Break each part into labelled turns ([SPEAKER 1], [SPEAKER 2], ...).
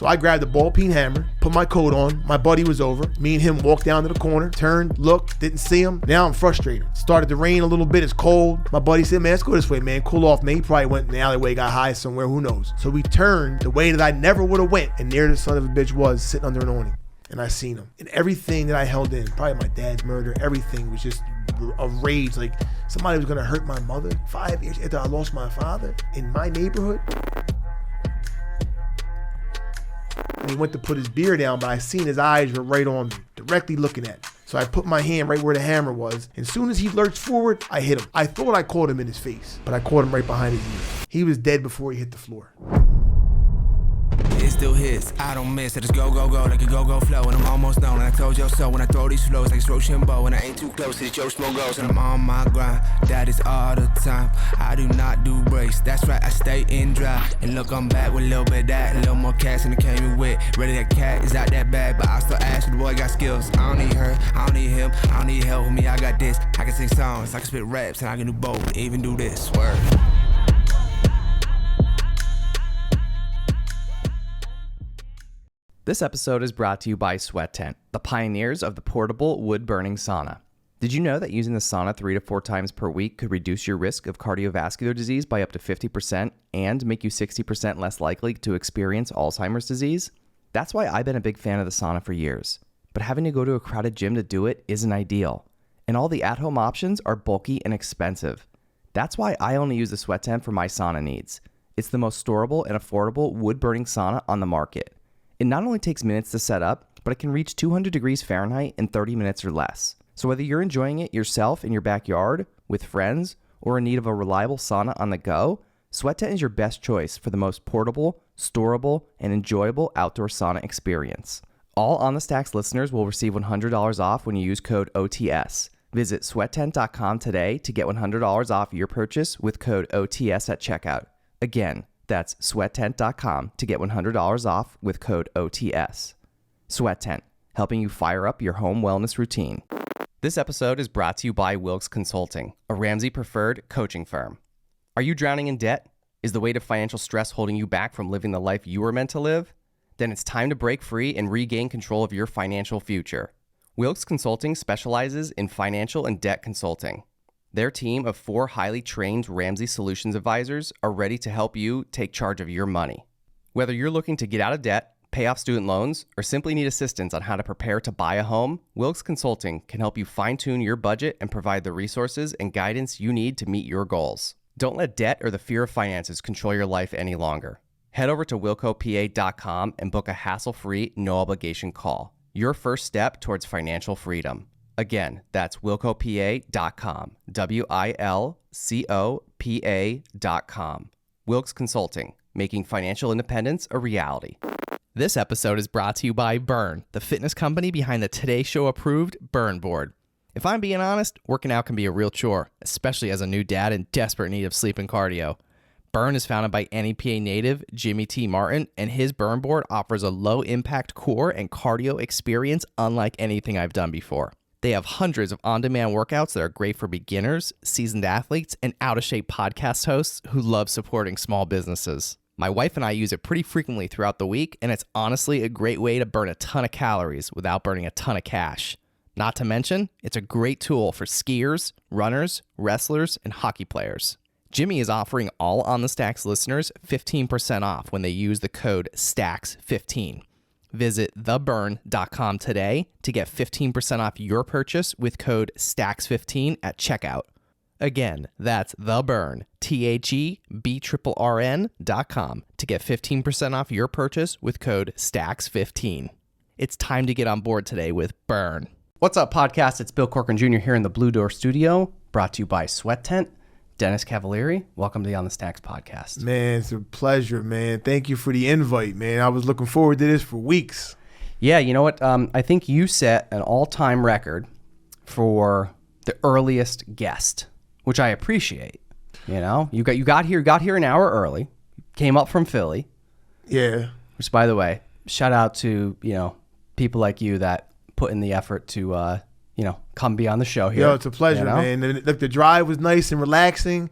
[SPEAKER 1] So I grabbed the ball peen hammer, put my coat on. My buddy was over. Me and him walked down to the corner, turned, looked, didn't see him. Now I'm frustrated. Started to rain a little bit. It's cold. My buddy said, man, let's go this way, man. Cool off, man. He probably went in the alleyway, got high somewhere. Who knows? So we turned the way that I never would have went. And there the son of a bitch was sitting under an awning. And I seen him. And everything that I held in, probably my dad's murder, everything was just a rage. Like somebody was gonna hurt my mother 5 years after I lost my father in my neighborhood. And he went to put his beer down, but I seen his eyes were right on me, directly looking at me. So I put my hand right where the hammer was. And as soon as he lurched forward, I hit him. I thought I caught him in his face, but I caught him right behind his ear. He was dead before he hit the floor.
[SPEAKER 2] It's still his, I don't miss. I just go, go, go like a go, go flow. And I'm almost known, and I told you so. When I throw these flows like it's Rochambeau, and I ain't too close to the Joe Smoke goes. And I'm on my grind, that is all the time. I do not do breaks, that's right, I stay in dry. And look, I'm back with a little bit of that, a little more cash than I came in with. Ready, that cat is not that bad, but I still ask you, the boy got skills. I don't need her, I don't need him, I don't need help with me, I got this. I can sing songs, I can spit raps, and I can do both, even do this, word.
[SPEAKER 3] This episode is brought to you by Sweat Tent, the pioneers of the portable wood-burning sauna. Did you know that using the sauna 3 to 4 times per week could reduce your risk of cardiovascular disease by up to 50% and make you 60% less likely to experience Alzheimer's disease? That's why I've been a big fan of the sauna for years. But having to go to a crowded gym to do it isn't ideal. And all the at-home options are bulky and expensive. That's why I only use the Sweat Tent for my sauna needs. It's the most storable and affordable wood-burning sauna on the market. It not only takes minutes to set up, but it can reach 200 degrees Fahrenheit in 30 minutes or less. So whether you're enjoying it yourself in your backyard, with friends, or in need of a reliable sauna on the go, Sweat Tent is your best choice for the most portable, storable, and enjoyable outdoor sauna experience. All On The Stacks listeners will receive $100 off when you use code OTS. Visit sweattent.com today to get $100 off your purchase with code OTS at checkout. Again, that's sweattent.com to get $100 off with code OTS. Sweat Tent, helping you fire up your home wellness routine. This episode is brought to you by Wilkes Consulting, a Ramsey-preferred coaching firm. Are you drowning in debt? Is the weight of financial stress holding you back from living the life you were meant to live? Then it's time to break free and regain control of your financial future. Wilkes Consulting specializes in financial and debt consulting. Their team of 4 highly trained Ramsey Solutions advisors are ready to help you take charge of your money. Whether you're looking to get out of debt, pay off student loans, or simply need assistance on how to prepare to buy a home, Wilkes Consulting can help you fine-tune your budget and provide the resources and guidance you need to meet your goals. Don't let debt or the fear of finances control your life any longer. Head over to wilkopa.com and book a hassle-free, no-obligation call. Your first step towards financial freedom. Again, that's wilkopa.com, wilcopa.com. Wilkes Consulting, making financial independence a reality. This episode is brought to you by Burn, the fitness company behind the Today Show approved Burn board. If I'm being honest, working out can be a real chore, especially as a new dad in desperate need of sleep and cardio. Burn is founded by NEPA native Jimmy T. Martin, and his Burn board offers a low-impact core and cardio experience unlike anything I've done before. They have hundreds of on-demand workouts that are great for beginners, seasoned athletes, and out-of-shape podcast hosts who love supporting small businesses. My wife and I use it pretty frequently throughout the week, and it's honestly a great way to burn a ton of calories without burning a ton of cash. Not to mention, it's a great tool for skiers, runners, wrestlers, and hockey players. Jimmy is offering all On The Stacks listeners 15% off when they use the code STACKS15. Visit theburn.com today to get 15% off your purchase with code STACKS15 at checkout. Again, that's theburn, THEBRRN.com to get 15% off your purchase with code STACKS15. It's time to get on board today with Burn. What's up, podcast? It's Bill Corcoran Jr. here in the Blue Door Studio, brought to you by Sweat Tent. Dennis Cavaliere, welcome to the On The Stacks podcast.
[SPEAKER 1] Man, it's a pleasure, man. Thank you for the invite, man. I was looking forward to this for weeks.
[SPEAKER 3] Yeah, you know what? I think you set an all-time record for the earliest guest, which I appreciate. You know, you got here an hour early, came up from Philly.
[SPEAKER 1] Yeah.
[SPEAKER 3] Which, by the way, shout out to people like you that put in the effort to come be on the show here.
[SPEAKER 1] Yo, it's a pleasure, man. Look, the drive was nice and relaxing.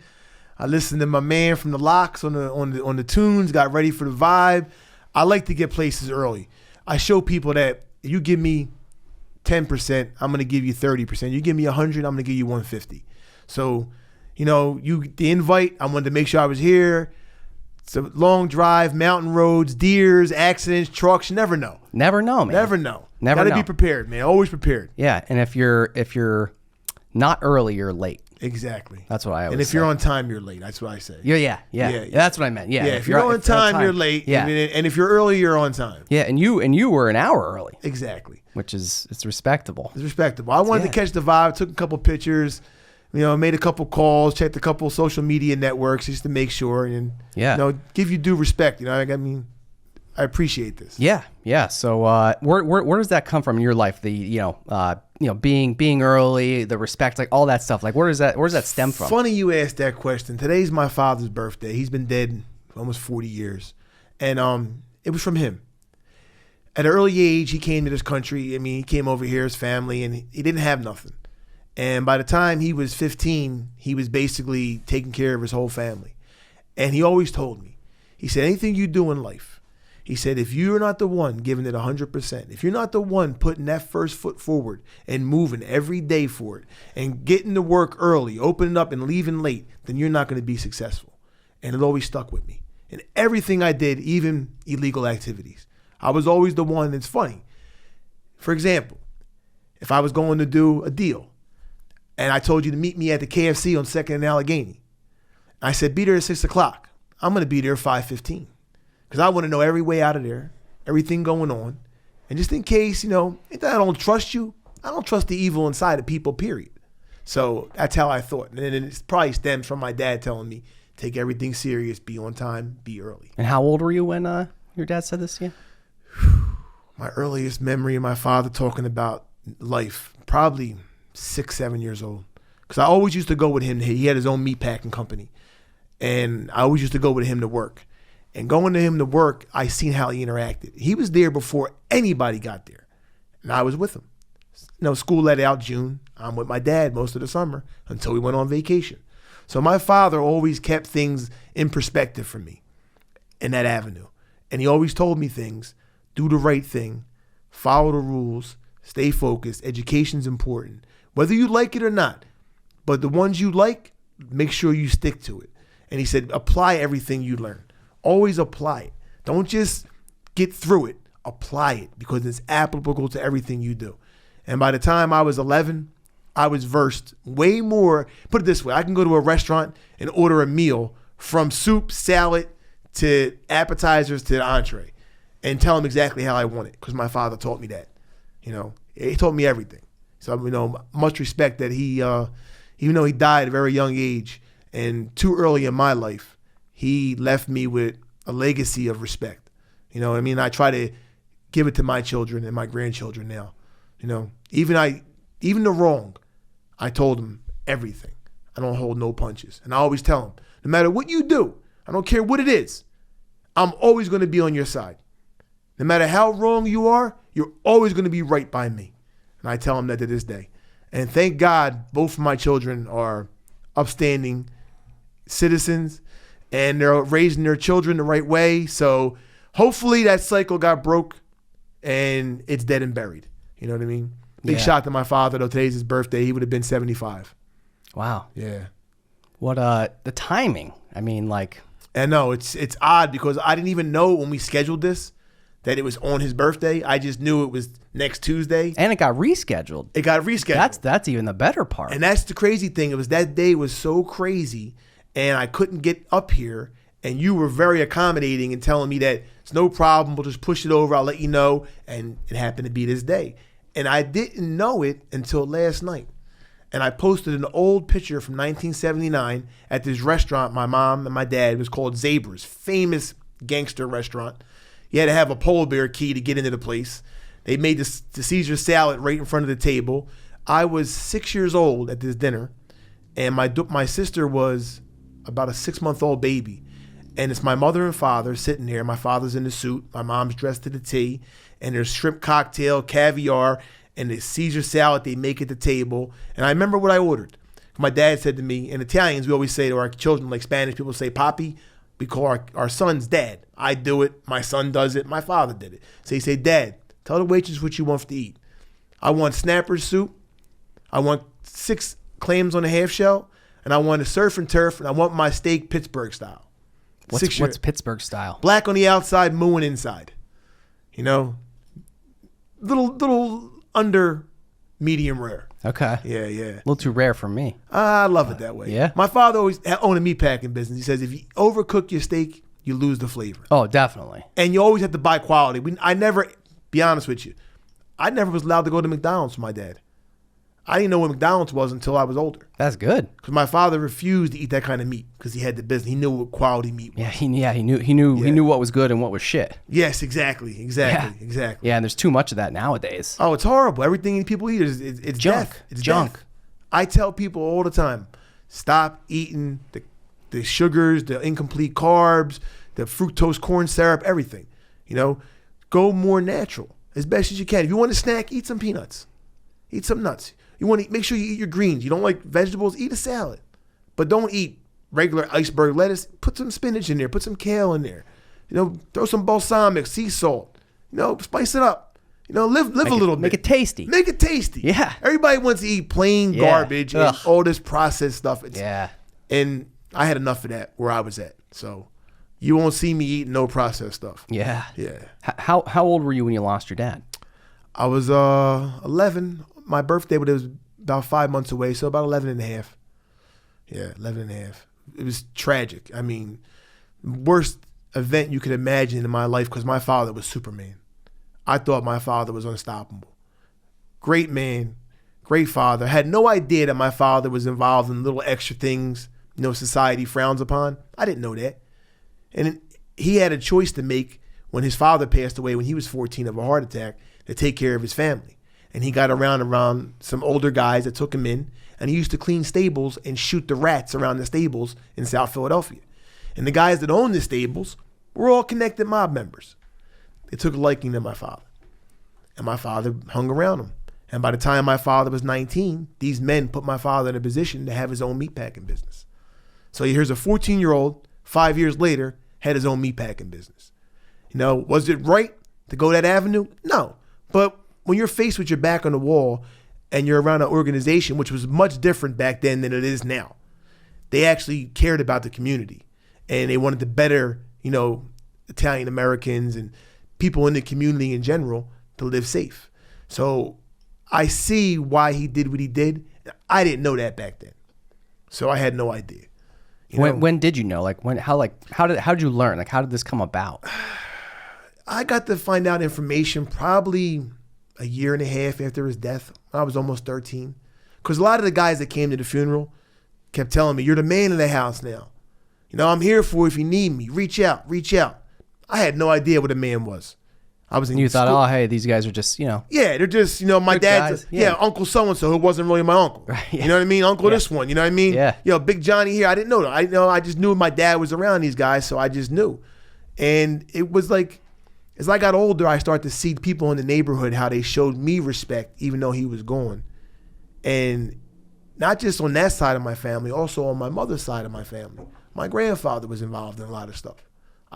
[SPEAKER 1] I listened to my man from the Locks on the tunes, got ready for the vibe. I like to get places early. I show people that you give me 10%, I'm going to give you 30%. You give me 100, I'm going to give you 150. So, the invite, I wanted to make sure I was here. It's a long drive, mountain roads, deers, accidents, trucks. You never know.
[SPEAKER 3] Never know, man.
[SPEAKER 1] Never know.
[SPEAKER 3] Never
[SPEAKER 1] Gotta
[SPEAKER 3] know.
[SPEAKER 1] be prepared, man. Always prepared.
[SPEAKER 3] Yeah, and if you're not early, you're late.
[SPEAKER 1] Exactly.
[SPEAKER 3] That's what I always say.
[SPEAKER 1] And if you're on time, you're late. That's what I say.
[SPEAKER 3] Yeah. That's what I meant. Yeah.
[SPEAKER 1] If you're on time, you're late.
[SPEAKER 3] Yeah.
[SPEAKER 1] And if you're early, you're on time.
[SPEAKER 3] Yeah, and you were an hour early.
[SPEAKER 1] Exactly.
[SPEAKER 3] Which is, it's respectable.
[SPEAKER 1] It's respectable. I wanted to catch the vibe. Took a couple pictures. Made a couple calls, checked a couple social media networks just to make sure and give you due respect. I I appreciate this.
[SPEAKER 3] Yeah. So where does that come from in your life? The being early, the respect, like all that stuff. Like where does that stem from?
[SPEAKER 1] Funny you asked that question. Today's my father's birthday. He's been dead for almost 40 years, and it was from him. At an early age, he came to this country. He came over here, his family, and he didn't have nothing. And by the time he was 15, he was basically taking care of his whole family. And he always told me, he said, anything you do in life, he said, if you're not the one giving it 100%, if you're not the one putting that first foot forward and moving every day for it and getting to work early, opening up and leaving late, then you're not going to be successful. And it always stuck with me. And everything I did, even illegal activities, I was always the one that's funny. For example, if I was going to do a deal, and I told you to meet me at the KFC on 2nd and Allegheny. I said, be there at 6 o'clock. I'm going to be there at 5:15 because I want to know every way out of there, everything going on. And just in case, I don't trust you. I don't trust the evil inside of people, period. So that's how I thought. And it probably stems from my dad telling me, take everything serious, be on time, be early.
[SPEAKER 3] And how old were you when your dad said this to you?
[SPEAKER 1] My earliest memory of my father talking about life, probably 6, 7 years old. Because I always used to go with him. He had his own meat packing company. And I always used to go with him to work. And going to him to work, I seen how he interacted. He was there before anybody got there. And I was with him. School let out June. I'm with my dad most of the summer until we went on vacation. So my father always kept things in perspective for me in that avenue. And he always told me things. Do the right thing. Follow the rules. Stay focused. Education's important. Whether you like it or not. But the ones you like, make sure you stick to it. And he said, apply everything you learn. Always apply it. Don't just get through it. Apply it because it's applicable to everything you do. And by the time I was 11, I was versed way more. Put it this way. I can go to a restaurant and order a meal from soup, salad, to appetizers, to the entree and tell them exactly how I want it because my father taught me that. He taught me everything. So, much respect that he, even though he died at a very young age and too early in my life, he left me with a legacy of respect. I try to give it to my children and my grandchildren now. Even the wrong, I told them everything. I don't hold no punches. And I always tell them, no matter what you do, I don't care what it is, I'm always going to be on your side. No matter how wrong you are, you're always going to be right by me. And I tell them that to this day. And thank God both of my children are upstanding citizens and they're raising their children the right way. So hopefully that cycle got broke and it's dead and buried. You know what I mean? Big shout to my father, though. Today's his birthday. He would have been 75.
[SPEAKER 3] Wow.
[SPEAKER 1] Yeah.
[SPEAKER 3] What the timing?
[SPEAKER 1] I know it's odd because I didn't even know when we scheduled this that it was on his birthday. I just knew it was next Tuesday.
[SPEAKER 3] And it got rescheduled. That's even the better part.
[SPEAKER 1] And that's the crazy thing. It was that day was so crazy and I couldn't get up here and you were very accommodating and telling me that it's no problem. We'll just push it over. I'll let you know. And it happened to be this day. And I didn't know it until last night. And I posted an old picture from 1979 at this restaurant my mom and my dad, it was called Zaber's, famous gangster restaurant. You had to have a polar bear key to get into the place. They made the Caesar salad right in front of the table. I was 6 years old at this dinner, and my sister was about a 6-month-old baby. And it's my mother and father sitting there. My father's in the suit. My mom's dressed to the T. And there's shrimp cocktail, caviar, and the Caesar salad they make at the table. And I remember what I ordered. My dad said to me, in Italians, we always say to our children, like Spanish people say, Papi, we call our son's dad. I do it. My son does it. My father did it. So he say, Dad, tell the waitress what you want to eat. I want snapper soup. I want 6 clams on a half shell. And I want a surf and turf. And I want my steak Pittsburgh style.
[SPEAKER 4] What's Pittsburgh style?
[SPEAKER 1] Black on the outside, mooing inside. You know, little under medium rare.
[SPEAKER 4] Okay.
[SPEAKER 1] Yeah.
[SPEAKER 4] A little too rare for me.
[SPEAKER 1] I love it that way.
[SPEAKER 4] Yeah?
[SPEAKER 1] My father always owned a meatpacking business. He says if you overcook your steak, you lose the flavor.
[SPEAKER 4] Oh, definitely.
[SPEAKER 1] And you always have to buy quality. I never, be honest with you, I never was allowed to go to McDonald's with my dad. I didn't know what McDonald's was until I was older.
[SPEAKER 4] That's good.
[SPEAKER 1] Because my father refused to eat that kind of meat because he had the business. He knew what quality meat was.
[SPEAKER 4] He knew what was good and what was shit.
[SPEAKER 1] Yes, exactly.
[SPEAKER 4] Yeah, and there's too much of that nowadays.
[SPEAKER 1] Oh, it's horrible. Everything people eat it's
[SPEAKER 4] junk.
[SPEAKER 1] Death. It's
[SPEAKER 4] junk.
[SPEAKER 1] Death. I tell people all the time, stop eating the sugars, the incomplete carbs, the fructose corn syrup, everything. You know, go more natural as best as you can. If you want a snack, eat some peanuts. Eat some nuts. You want to make sure you eat your greens. You don't like vegetables, eat a salad. But don't eat regular iceberg lettuce. Put some spinach in there. Put some kale in there. You know, throw some balsamic, sea salt. You know, spice it up. You know, live a little bit.
[SPEAKER 4] Make it tasty.
[SPEAKER 1] Make it tasty.
[SPEAKER 4] Yeah.
[SPEAKER 1] Everybody wants to eat plain garbage and all this processed stuff. And I had enough of that where I was at. So you won't see me eating no processed stuff.
[SPEAKER 4] Yeah.
[SPEAKER 1] Yeah.
[SPEAKER 4] How old were you when you lost your dad?
[SPEAKER 1] I was 11. My birthday, but it was about 5 months away, so about 11 and a half. Yeah, 11 and a half. It was tragic. I mean, worst event you could imagine in my life because my father was Superman. I thought my father was unstoppable. Great man, great father. Had no idea that my father was involved in little extra things, you know, society frowns upon. I didn't know that. And he had a choice to make when his father passed away when he was 14 of a heart attack to take care of his family. And he got around some older guys that took him in, and he used to clean stables and shoot the rats around the stables in South Philadelphia. And the guys that owned the stables were all connected mob members. They took a liking to my father. And my father hung around him. And by the time my father was 19, these men put my father in a position to have his own meatpacking business. So here's a 14-year-old, 5 years later, had his own meatpacking business. You know, was it right to go that avenue? No. But when you're faced with your back on the wall and you're around an organization, which was much different back then than it is now, they actually cared about the community and they wanted to better, you know, Italian Americans and people in the community in general to live safe. So I see why he did what he did. I didn't know that back then. So I had no idea.
[SPEAKER 4] When did you know? How did you learn? How did this come about?
[SPEAKER 1] I got to find out information probably a year and a half after his death. I was almost 13. Because a lot of the guys that came to the funeral kept telling me, you're the man of the house now. You know, I'm here for you if you need me. Reach out. I had no idea what a man was. I was in
[SPEAKER 4] You
[SPEAKER 1] school.
[SPEAKER 4] thought, oh, hey, these guys are just, you know.
[SPEAKER 1] Yeah, they're just, you know, my
[SPEAKER 4] Good
[SPEAKER 1] dad's,
[SPEAKER 4] guys.
[SPEAKER 1] Uncle so-and-so who wasn't really my uncle.
[SPEAKER 4] Right, yeah.
[SPEAKER 1] You know what I mean? Uncle this one, you know what I mean?
[SPEAKER 4] Yeah.
[SPEAKER 1] Yo, Big Johnny here. I didn't know that. I just knew my dad was around these guys, so I just knew. And it was like, as I got older, I started to see people in the neighborhood, how they showed me respect, even though he was gone. And not just on that side of my family, also on my mother's side of my family. My grandfather was involved in a lot of stuff.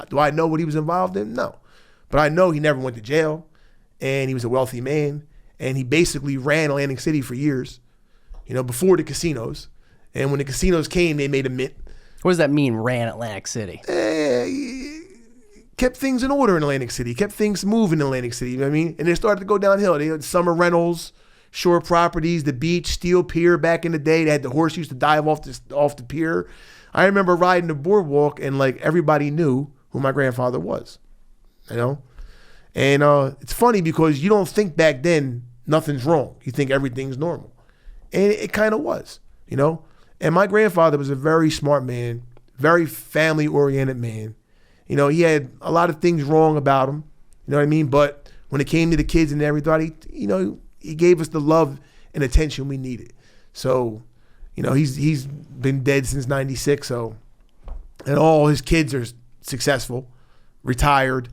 [SPEAKER 1] Do I know what he was involved in? No. But I know he never went to jail, and he was a wealthy man, and he basically ran Atlantic City for years, you know, before the casinos. And when the casinos came, they made a mint.
[SPEAKER 4] What does that mean, ran Atlantic City?
[SPEAKER 1] Kept things in order in Atlantic City, kept things moving in Atlantic City, you know what I mean? And they started to go downhill. They had summer rentals, shore properties, the beach, Steel Pier back in the day. They had the horse used to dive off the pier. I remember riding the boardwalk and like everybody knew who my grandfather was, you know? And it's funny because you don't think back then nothing's wrong. You think everything's normal. And it kind of was, you know? And my grandfather was a very smart man, very family-oriented man. You know, he had a lot of things wrong about him, you know what I mean? But when it came to the kids and everybody, you know, he gave us the love and attention we needed. So, you know, he's been dead since 96, so, and all his kids are successful, retired.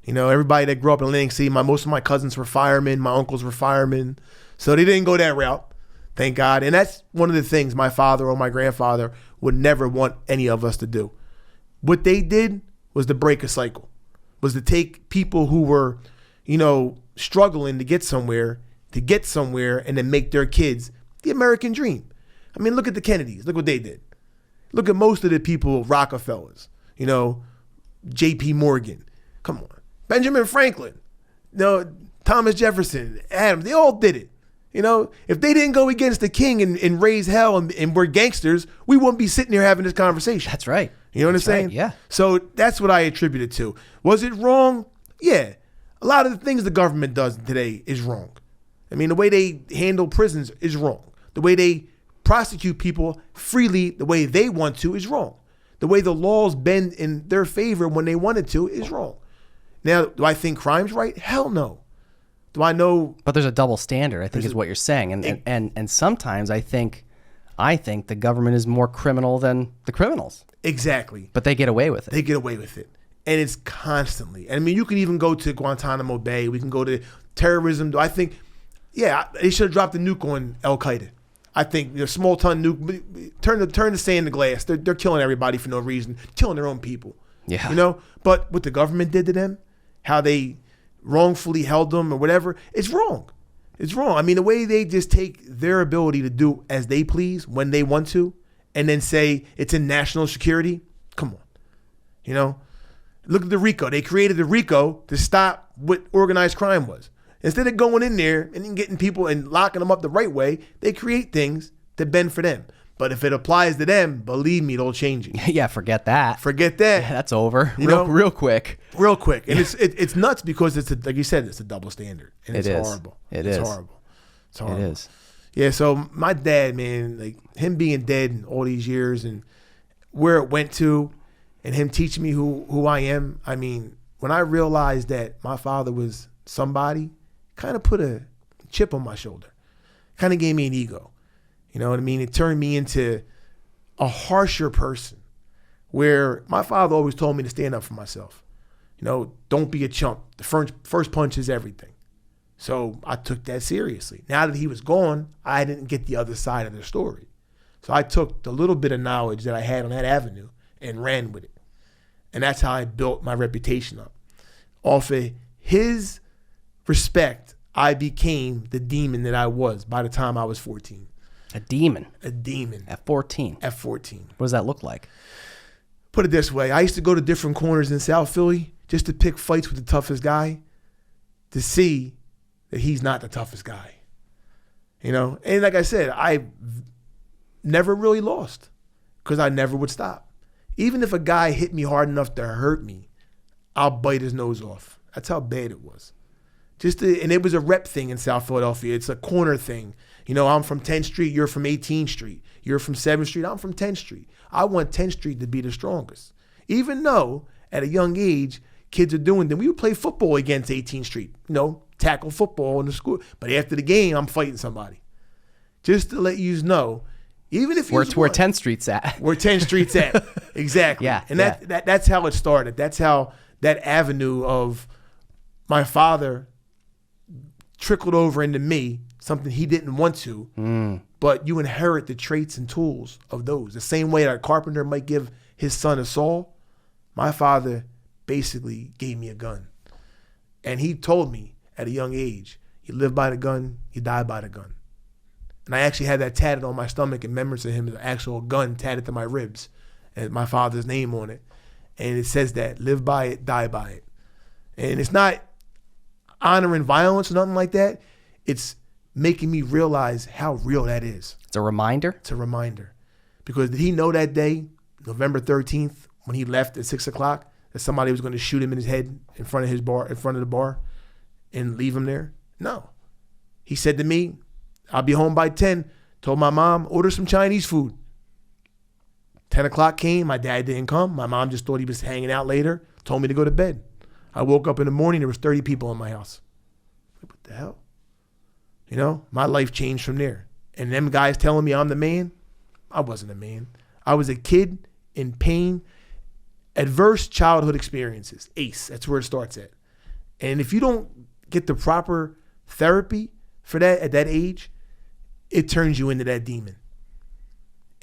[SPEAKER 1] You know, everybody that grew up in Atlantic City, most of my cousins were firemen, my uncles were firemen, so they didn't go that route, thank God. And that's one of the things my father or my grandfather would never want any of us to do. What they did was to break a cycle, was to take people who were, struggling to get somewhere, and then make their kids the American dream. I mean, look at the Kennedys. Look what they did. Look at most of the people, Rockefellers, J.P. Morgan. Come on. Benjamin Franklin, Thomas Jefferson, Adams, they all did it. If they didn't go against the king and raise hell and we're gangsters, we wouldn't be sitting here having this conversation.
[SPEAKER 4] That's right.
[SPEAKER 1] You know what I'm saying?
[SPEAKER 4] Right, yeah.
[SPEAKER 1] So that's what I attribute it to. Was it wrong? Yeah. A lot of the things the government does today is wrong. I mean, the way they handle prisons is wrong. The way they prosecute people freely the way they want to is wrong. The way the laws bend in their favor when they wanted to is wrong. Now, do I think crime's right? Hell no. Do I know?
[SPEAKER 4] But there's a double standard, I think, is what you're saying. And sometimes I think the government is more criminal than the criminals.
[SPEAKER 1] Exactly.
[SPEAKER 4] But they get away with it.
[SPEAKER 1] They get away with it. And it's constantly. I mean, you can even go to Guantanamo Bay. We can go to terrorism. I think, they should have dropped the nuke on Al Qaeda. I think the small ton nuke, turn the sand to glass. They're killing everybody for no reason, killing their own people.
[SPEAKER 4] Yeah.
[SPEAKER 1] But what the government did to them, how they wrongfully held them or whatever, it's wrong. It's wrong. I mean, the way they just take their ability to do as they please when they want to and then say it's in national security, come on. Look at the RICO. They created the RICO to stop what organized crime was. Instead of going in there and getting people and locking them up the right way, they create things that bend for them. But if it applies to them, believe me, they'll change it.
[SPEAKER 4] Yeah, forget that.
[SPEAKER 1] Forget that.
[SPEAKER 4] Yeah, that's over. Real quick.
[SPEAKER 1] Real quick. And it's nuts because like you said, it's a double standard. And it's horrible. It's horrible. It's horrible.
[SPEAKER 4] It is.
[SPEAKER 1] Yeah, so my dad, man, like him being dead all these years and where it went to and him teaching me who I am. I mean, when I realized that my father was somebody, kind of put a chip on my shoulder. Kind of gave me an ego. You know what I mean? It turned me into a harsher person where my father always told me to stand up for myself. Don't be a chump. The first punch is everything. So I took that seriously. Now that he was gone, I didn't get the other side of the story. So I took the little bit of knowledge that I had on that avenue and ran with it. And that's how I built my reputation up. Off of his respect, I became the demon that I was by the time I was 14.
[SPEAKER 4] A demon?
[SPEAKER 1] A demon.
[SPEAKER 4] At 14?
[SPEAKER 1] At 14.
[SPEAKER 4] What does that look like?
[SPEAKER 1] Put it this way. I used to go to different corners in South Philly just to pick fights with the toughest guy to see that he's not the toughest guy. And like I said, I never really lost because I never would stop. Even if a guy hit me hard enough to hurt me, I'll bite his nose off. That's how bad it was. And it was a rep thing in South Philadelphia. It's a corner thing. I'm from 10th Street. You're from 18th Street. You're from 7th Street. I'm from 10th Street. I want 10th Street to be the strongest. Even though at a young age, kids are doing them. We would play football against 18th Street, tackle football in the school. But after the game, I'm fighting somebody. Just to let you know, even if
[SPEAKER 4] where 10th Street's at.
[SPEAKER 1] Where 10th Street's at. Exactly.
[SPEAKER 4] Yeah.
[SPEAKER 1] And that's how it started. That's how that avenue of my father trickled over into me, something he didn't want to, but you inherit the traits and tools of those. The same way that a carpenter might give his son a saw, my father basically gave me a gun. And he told me at a young age, you live by the gun, you die by the gun. And I actually had that tatted on my stomach in remembrance of him, an actual gun tatted to my ribs and my father's name on it. And it says that, live by it, die by it. And it's not honoring violence or nothing like that. It's making me realize how real that is.
[SPEAKER 4] It's a reminder?
[SPEAKER 1] It's a reminder. Because did he know that day, November 13th, when he left at 6 o'clock, that somebody was going to shoot him in his head in front of the bar and leave him there? No. He said to me, I'll be home by 10. Told my mom, order some Chinese food. 10 o'clock came. My dad didn't come. My mom just thought he was hanging out later. Told me to go to bed. I woke up in the morning. There was 30 people in my house. What the hell? My life changed from there. And them guys telling me I'm the man, I wasn't a man. I was a kid in pain. Adverse childhood experiences. ACE. That's where it starts at. And if you don't get the proper therapy for that at that age, it turns you into that demon.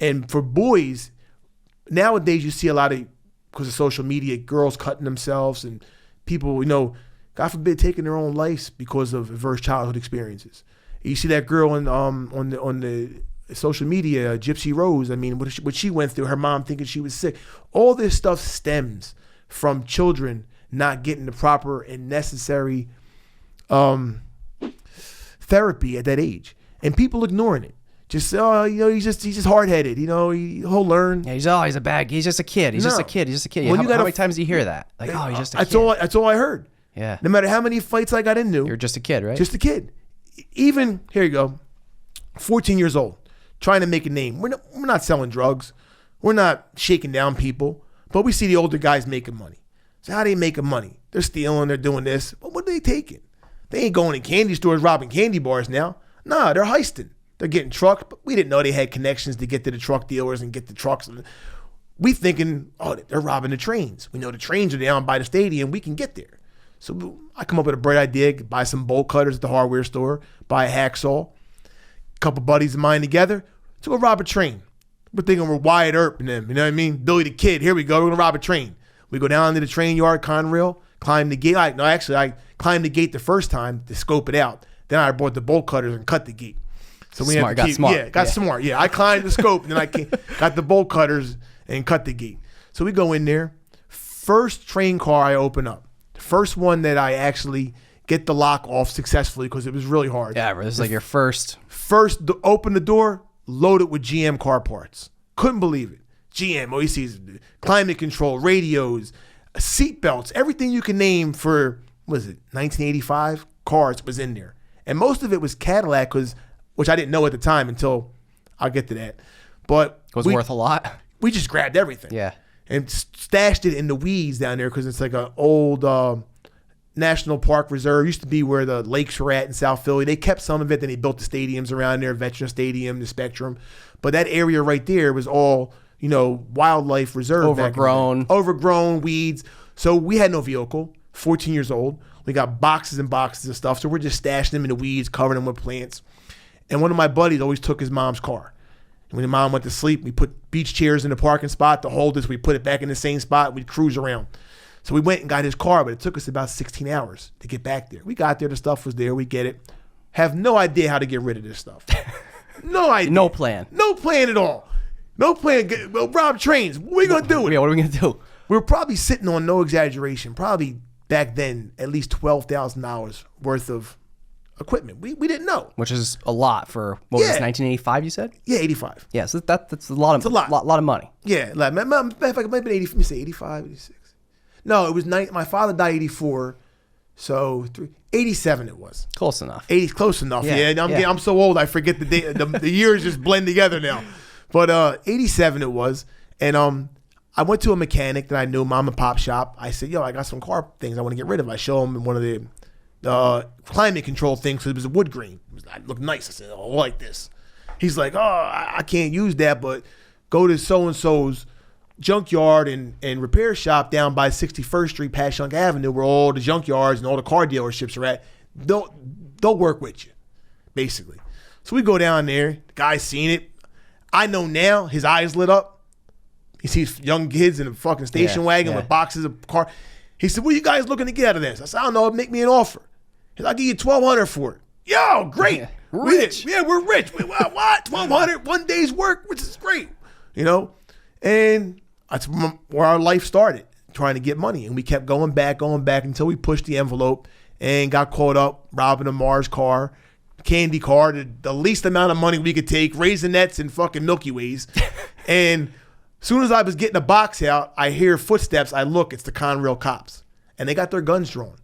[SPEAKER 1] And for boys, nowadays you see a lot of because of social media, girls cutting themselves and people, God forbid, taking their own lives because of adverse childhood experiences. You see that girl on the social media, Gypsy Rose. I mean, what she went through, her mom thinking she was sick. All this stuff stems from children not getting the proper and necessary therapy at that age, and people ignoring it. Just he's just hard headed. He'll learn.
[SPEAKER 4] Yeah, he's just a kid. He's just a kid. Well, how many times do you hear that? Like, he's just a kid.
[SPEAKER 1] That's all I heard.
[SPEAKER 4] Yeah.
[SPEAKER 1] No matter how many fights I got into,
[SPEAKER 4] you're just a kid, right?
[SPEAKER 1] Just a kid. Even here you go, 14 years old, trying to make a name. We're not selling drugs. We're not shaking down people. But we see the older guys making money. So how they making money? They're stealing. They're doing this. But what are they taking? They ain't going in candy stores robbing candy bars now. Nah, they're heisting. They're getting trucks. But we didn't know they had connections to get to the truck dealers and get the trucks. We thinking, they're robbing the trains. We know the trains are down by the stadium. We can get there. So I come up with a bright idea, buy some bolt cutters at the hardware store, buy a hacksaw, a couple buddies of mine together to go rob a train. We're thinking we're Wyatt Earp and them, you know what I mean? Billy the Kid, here we go, we're gonna rob a train. We go down to the train yard, Conrail, climb the gate. I climbed the gate the first time to scope it out. Then I brought the bolt cutters and cut the gate. So we
[SPEAKER 4] got smart.
[SPEAKER 1] Yeah, got smart. Yeah, I climbed the scope and then I got the bolt cutters and cut the gate. So we go in there. First train car I open up. First one that I actually get the lock off successfully because it was really hard.
[SPEAKER 4] Yeah, this is like your first.
[SPEAKER 1] Open the door, loaded with GM car parts. Couldn't believe it. GM, OECs, climate control, radios, seat belts, everything you can name for, 1985 cars was in there. And most of it was Cadillac, which I didn't know at the time until I'll get to that. But
[SPEAKER 4] it was worth a lot.
[SPEAKER 1] We just grabbed everything.
[SPEAKER 4] Yeah.
[SPEAKER 1] And stashed it in the weeds down there because it's like an old National Park Reserve. Used to be where the lakes were at in South Philly. They kept some of it, then they built the stadiums around there, Veteran Stadium, the Spectrum. But that area right there was all, wildlife reserve. Overgrown weeds. So we had no vehicle, 14 years old. We got boxes and boxes of stuff. So we're just stashing them in the weeds, covering them with plants. And one of my buddies always took his mom's car. When the mom went to sleep, we put beach chairs in the parking spot to hold us. We put it back in the same spot. We'd cruise around. So we went and got his car, but it took us about 16 hours to get back there. We got there. The stuff was there. We get it. Have no idea how to get rid of this stuff. No idea.
[SPEAKER 4] No plan.
[SPEAKER 1] No plan at all. No plan. Well, rob trains. What are we going to do with it?
[SPEAKER 4] Yeah, what are we going to do?
[SPEAKER 1] We were probably sitting on, no exaggeration, probably back then at least $12,000 worth of equipment. We didn't know.
[SPEAKER 4] Which is a lot for, what was this, 1985 you said?
[SPEAKER 1] Yeah, 85.
[SPEAKER 4] Yeah, so that's a lot of, lot of money.
[SPEAKER 1] Yeah, like, it might have been 80, let me say 85, 86. No, it was, my father died 84, so 87 it was.
[SPEAKER 4] Close enough.
[SPEAKER 1] 80, close enough, yeah. I'm so old, I forget the day, the years just blend together now. But 87 it was, and I went to a mechanic that I knew, mom and pop shop. I said, I got some car things I want to get rid of. I show him one of the climate control thing, so it was a wood grain. It looked nice. I said, I like this. He's like, I can't use that, but go to so-and-so's junkyard and repair shop down by 61st Street, Passyunk Avenue, where all the junkyards and all the car dealerships are at. They'll work with you, basically. So we go down there. The guy's seen it. I know now, his eyes lit up. He sees young kids in a fucking station wagon with boxes of car. He said, what are you guys looking to get out of this? I said, I don't know. Make me an offer. He said, I'll give you $1,200 for it. Yo, great.
[SPEAKER 4] Yeah. Rich.
[SPEAKER 1] We're rich. What? $1,200? 1 day's work, which is great. And that's where our life started, trying to get money. And we kept going back until we pushed the envelope and got caught up robbing a Mars car, candy car, the least amount of money we could take, Raisinets and fucking Milky Ways. And as soon as I was getting a box out, I hear footsteps. I look, it's the Conrail cops. And they got their guns drawn.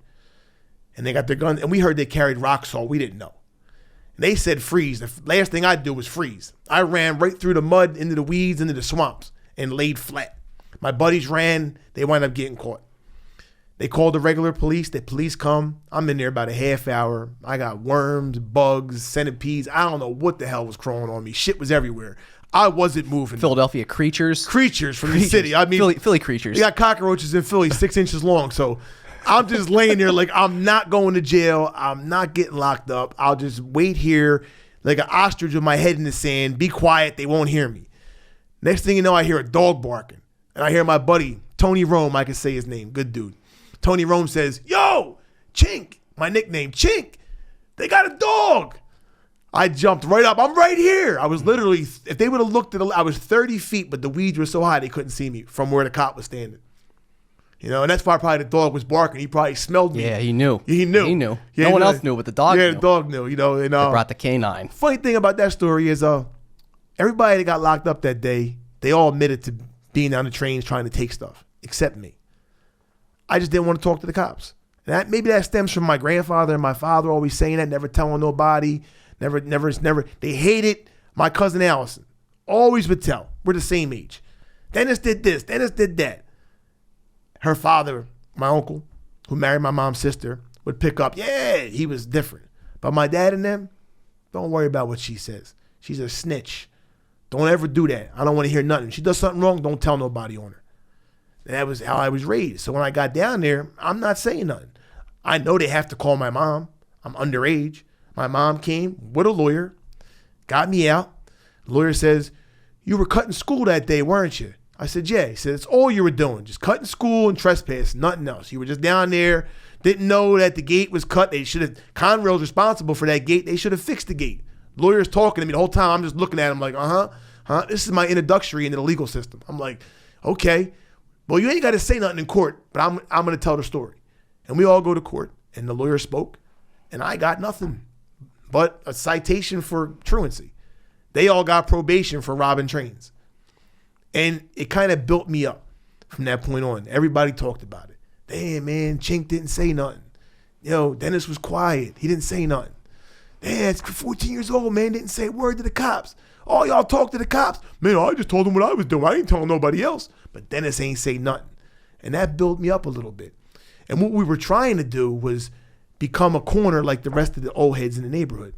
[SPEAKER 1] And we heard they carried rock salt. We didn't know. And they said freeze. The last thing I'd do was freeze. I ran right through the mud, into the weeds, into the swamps, and laid flat. My buddies ran. They wound up getting caught. They called the regular police. The police come. I'm in there about a half hour. I got worms, bugs, centipedes. I don't know what the hell was crawling on me. Shit was everywhere. I wasn't moving.
[SPEAKER 4] Philadelphia creatures.
[SPEAKER 1] Creatures from the city. I mean,
[SPEAKER 4] Philly creatures.
[SPEAKER 1] We got cockroaches in Philly 6 inches long. So I'm just laying there like I'm not going to jail. I'm not getting locked up. I'll just wait here like an ostrich with my head in the sand. Be quiet. They won't hear me. Next thing you know, I hear a dog barking. And I hear my buddy Tony Rome, I can say his name. Good dude. Tony Rome says, yo, Chink, my nickname, Chink, they got a dog. I jumped right up. I'm right here. I was literally, if they would have looked at, I was 30 feet, but the weeds were so high they couldn't see me from where the cop was standing. And that's why probably the dog was barking. He probably smelled me.
[SPEAKER 4] Yeah, he knew.
[SPEAKER 1] He knew. Yeah,
[SPEAKER 4] no one else knew, but the dog knew.
[SPEAKER 1] Yeah, the dog knew. And
[SPEAKER 4] they brought the canine.
[SPEAKER 1] Funny thing about that story is, everybody that got locked up that day, they all admitted to being on the trains trying to take stuff, except me. I just didn't want to talk to the cops. And maybe that stems from my grandfather and my father always saying that, never telling nobody. Never. They hated my cousin Allison. Always would tell. We're the same age. Dennis did this. Dennis did that. Her father, my uncle, who married my mom's sister, would pick up. Yeah, he was different. But my dad and them, don't worry about what she says. She's a snitch. Don't ever do that. I don't want to hear nothing. She does something wrong, don't tell nobody on her. And that was how I was raised. So when I got down there, I'm not saying nothing. I know they have to call my mom. I'm underage. My mom came with a lawyer, got me out. The lawyer says, you were cutting school that day, weren't you? I said, yeah. He said, it's all you were doing, just cutting school and trespassing, nothing else. You were just down there, didn't know that the gate was cut. They should have, Conrail's responsible for that gate. They should have fixed the gate. The lawyer's talking to me the whole time. I'm just looking at him like, This is my introductory into the legal system. I'm like, okay. Well, you ain't got to say nothing in court, but I'm going to tell the story. And we all go to court, and the lawyer spoke, and I got nothing but a citation for truancy. They all got probation for robbing trains. And it kind of built me up from that point on. Everybody talked about it. Damn, man, Chink didn't say nothing. Dennis was quiet. He didn't say nothing. Damn, it's 14 years old, man, didn't say a word to the cops. Oh, y'all talk to the cops. Man, I just told them what I was doing. I ain't telling nobody else. But Dennis ain't say nothing. And that built me up a little bit. And what we were trying to do was become a corner like the rest of the old heads in the neighborhood.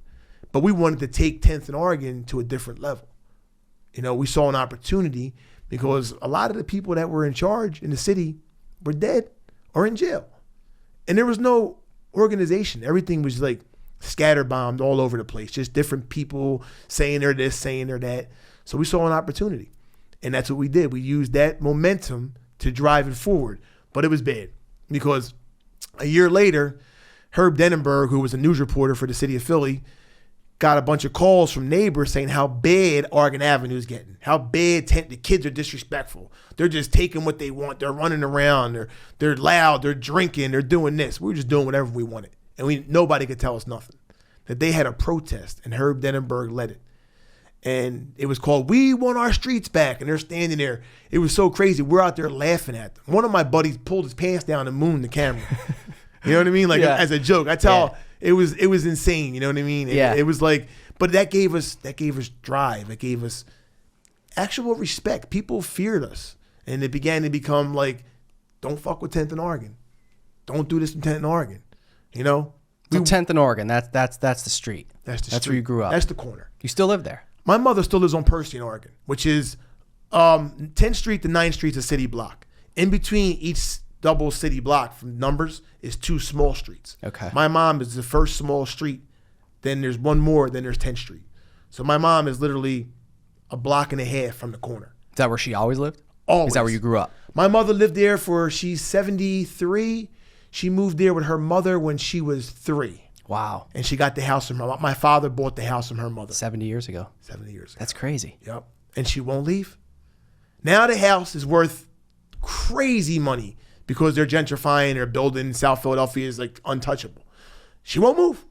[SPEAKER 1] But we wanted to take 10th and Oregon to a different level. We saw an opportunity because a lot of the people that were in charge in the city were dead or in jail. And there was no organization. Everything was like scatterbombed all over the place. Just different people saying they're this, saying they're that. So we saw an opportunity. And that's what we did. We used that momentum to drive it forward. But it was bad because a year later, Herb Denenberg, who was a news reporter for the city of Philly, got a bunch of calls from neighbors saying how bad Oregon Avenue is getting, how bad the kids are disrespectful. They're just taking what they want. They're running around. They're loud. They're drinking. They're doing this. We're just doing whatever we wanted. And nobody could tell us nothing. That they had a protest, and Herb Denenberg led it. And it was called We Want Our Streets Back. And they're standing there. It was so crazy. We're out there laughing at them. One of my buddies pulled his pants down and mooned the camera. You know what I mean? Like as a joke. I tell it was insane. You know what I mean? It was like, but that gave us drive. It gave us actual respect. People feared us. And it began to become like, don't fuck with 10th and Oregon. Don't do this in 10th and Oregon. So
[SPEAKER 4] 10th and Oregon, that's the street. That's where you grew up.
[SPEAKER 1] That's the corner.
[SPEAKER 4] You still live there.
[SPEAKER 1] My mother still lives on Percy in Oregon, which is 10th Street to 9th Street is a city block. In between each double city block from numbers is 2 small streets.
[SPEAKER 4] Okay.
[SPEAKER 1] My mom is the first small street. Then there's one more. Then there's 10th Street. So my mom is literally a block and a half from the corner.
[SPEAKER 4] Is that where she always lived?
[SPEAKER 1] Always.
[SPEAKER 4] Is that where you grew up?
[SPEAKER 1] My mother lived there she's 73. She moved there with her mother when she was 3.
[SPEAKER 4] Wow.
[SPEAKER 1] And she got the house from her. My father bought the house from her mother.
[SPEAKER 4] 70 years ago.
[SPEAKER 1] 70 years ago.
[SPEAKER 4] That's crazy.
[SPEAKER 1] Yep. And she won't leave. Now the house is worth crazy money because they're gentrifying. They're building. South Philadelphia is like untouchable. She won't move.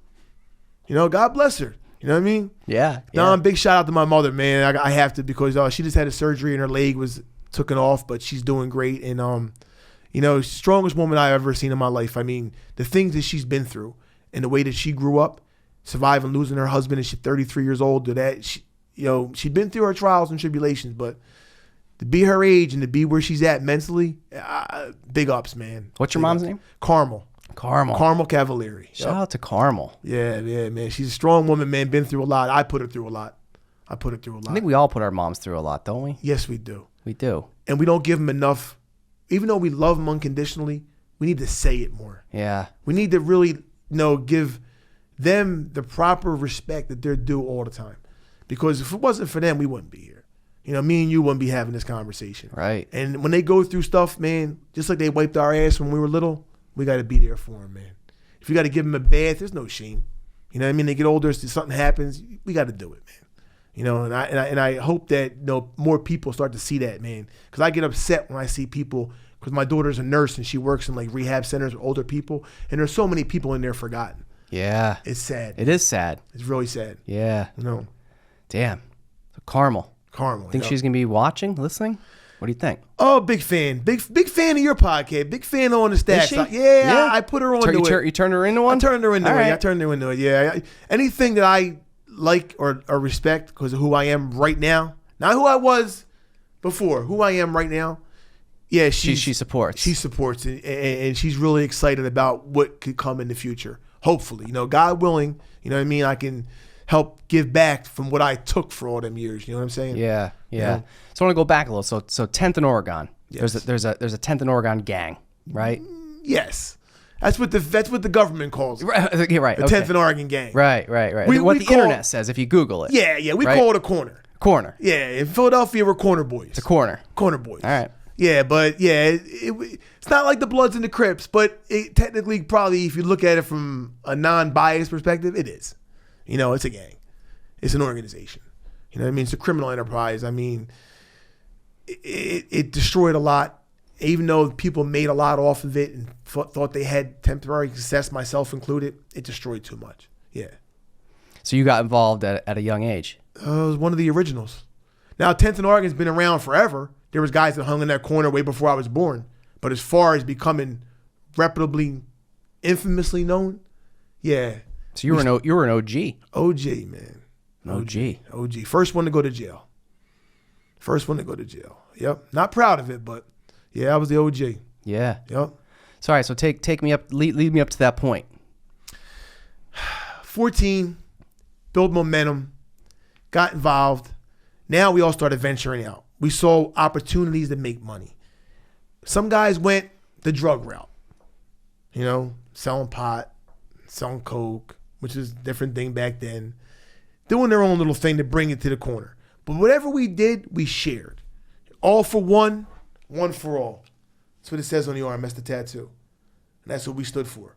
[SPEAKER 1] God bless her. You know what I mean?
[SPEAKER 4] Yeah.
[SPEAKER 1] No, big shout out to my mother, man. I have to because she just had a surgery and her leg was taken off, but she's doing great. And, strongest woman I've ever seen in my life. I mean, the things that she's been through and the way that she grew up, surviving losing her husband and she's 33 years old, she'd been through her trials and tribulations, but to be her age and to be where she's at mentally, big ups, man.
[SPEAKER 4] What's your mom's name?
[SPEAKER 1] Carmel Cavaliere.
[SPEAKER 4] Shout out to Carmel.
[SPEAKER 1] Yeah, man. She's a strong woman, man. Been through a lot. I put her through a lot.
[SPEAKER 4] I think we all put our moms through a lot, don't we?
[SPEAKER 1] Yes, we do.
[SPEAKER 4] We do.
[SPEAKER 1] And we don't give them enough. Even though we love them unconditionally, we need to say it more.
[SPEAKER 4] Yeah.
[SPEAKER 1] We need to really, give them the proper respect that they're due all the time. Because if it wasn't for them, we wouldn't be here. You know, me and you wouldn't be having this conversation.
[SPEAKER 4] Right.
[SPEAKER 1] And when they go through stuff, man, just like they wiped our ass when we were little, we got to be there for them, man. If you got to give them a bath, there's no shame. You know what I mean? They get older, something happens, we got to do it, man. You know, and I hope that, you know, more people start to see that, man. Because I get upset when I see people, because my daughter's a nurse and she works in like rehab centers with older people, and there's so many people in there forgotten.
[SPEAKER 4] Yeah.
[SPEAKER 1] It's sad.
[SPEAKER 4] It is sad.
[SPEAKER 1] It's really sad.
[SPEAKER 4] Yeah.
[SPEAKER 1] You know.
[SPEAKER 4] Damn. So Carmel. Think she's going to be watching, listening? What do you think?
[SPEAKER 1] Oh, big fan. Big fan of your podcast. Big fan on the Stacks. Yeah, I put her on to it.
[SPEAKER 4] You turned her into one?
[SPEAKER 1] I turned her into it.
[SPEAKER 4] Right.
[SPEAKER 1] I turned her into it, yeah. Anything that I like or respect because of who I am right now, not who I was before, who I am right now, yeah, she supports. She supports it, and she's really excited about what could come in the future. Hopefully, you know, God willing, you know what I mean, I can help give back from what I took for all them years. You know what I'm saying?
[SPEAKER 4] Yeah.
[SPEAKER 1] You know?
[SPEAKER 4] So I want to go back a little. So 10th in Oregon.
[SPEAKER 1] Yes.
[SPEAKER 4] There's a 10th in Oregon gang, right?
[SPEAKER 1] Yes. That's what the government calls it.
[SPEAKER 4] Right. Right.
[SPEAKER 1] The 10th in Oregon gang.
[SPEAKER 4] Right. What the internet says if you Google it.
[SPEAKER 1] Yeah. We call it a corner.
[SPEAKER 4] Corner.
[SPEAKER 1] Yeah. In Philadelphia, we're corner boys.
[SPEAKER 4] It's a corner.
[SPEAKER 1] Corner boys.
[SPEAKER 4] All right.
[SPEAKER 1] Yeah, but yeah, it's not like the Bloods and the Crips, but it technically probably, if you look at it from a non-biased perspective, it is. You know, it's a gang. It's an organization. You know what I mean? It's a criminal enterprise. I mean, it destroyed a lot, even though people made a lot off of it and thought they had temporary success, myself included. It destroyed too much. Yeah.
[SPEAKER 4] So you got involved at a young age?
[SPEAKER 1] It was one of the originals. Now, 10th in Oregon's been around forever. There was guys that hung in that corner way before I was born. But as far as becoming reputably, infamously known, yeah.
[SPEAKER 4] So you were an OG.
[SPEAKER 1] OG, man. OG. First one to go to jail. Yep. Not proud of it, but yeah, I was the OG.
[SPEAKER 4] Yeah.
[SPEAKER 1] Yep.
[SPEAKER 4] So all right, so take me up, lead me up to that point.
[SPEAKER 1] 14, build momentum, got involved. Now we all started venturing out. We saw opportunities to make money. Some guys went the drug route, you know, selling pot, selling coke, which is a different thing back then, doing their own little thing to bring it to the corner. But whatever we did, we shared. All for one, one for all. That's what it says on the arm. That's the tattoo. And that's what we stood for.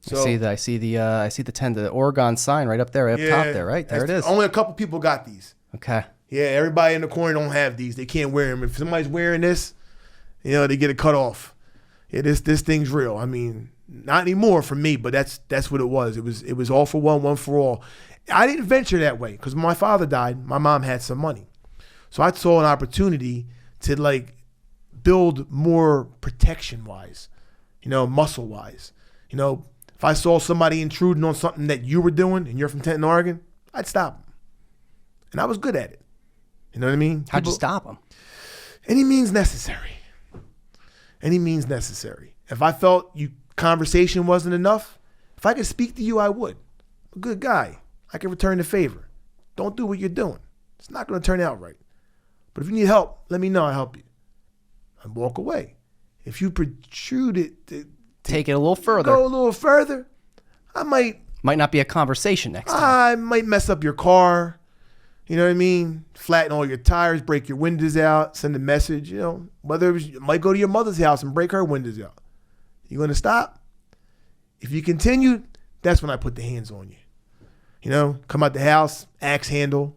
[SPEAKER 1] So,
[SPEAKER 4] I see the Oregon sign right up there, up top there, right? There it is.
[SPEAKER 1] Only a couple people got these.
[SPEAKER 4] Okay.
[SPEAKER 1] Yeah, everybody in the corner don't have these. They can't wear them. If somebody's wearing this, you know, they get it cut off. Yeah, this thing's real. I mean, not anymore for me, but that's what it was. It was all for one, one for all. I didn't venture that way because when my father died, my mom had some money. So I saw an opportunity to like build more protection-wise, you know, muscle-wise. You know, if I saw somebody intruding on something that you were doing and you're from 10th in Oregon, I'd stop them. And I was good at it. You know what I mean?
[SPEAKER 4] How'd you stop them?
[SPEAKER 1] Any means necessary. Any means necessary. If I felt conversation wasn't enough, if I could speak to you, I would. I'm a good guy. I can return the favor. Don't do what you're doing. It's not going to turn out right. But if you need help, let me know. I'll help you. And walk away. If you protrude it,
[SPEAKER 4] take it a little further.
[SPEAKER 1] Go a little further. I might
[SPEAKER 4] not be a conversation next time.
[SPEAKER 1] I might mess up your car. You know what I mean? Flatten all your tires, break your windows out, send a message, you know. Whether you might go to your mother's house and break her windows out. You going to stop? If you continue, that's when I put the hands on you. You know, come out the house, axe handle,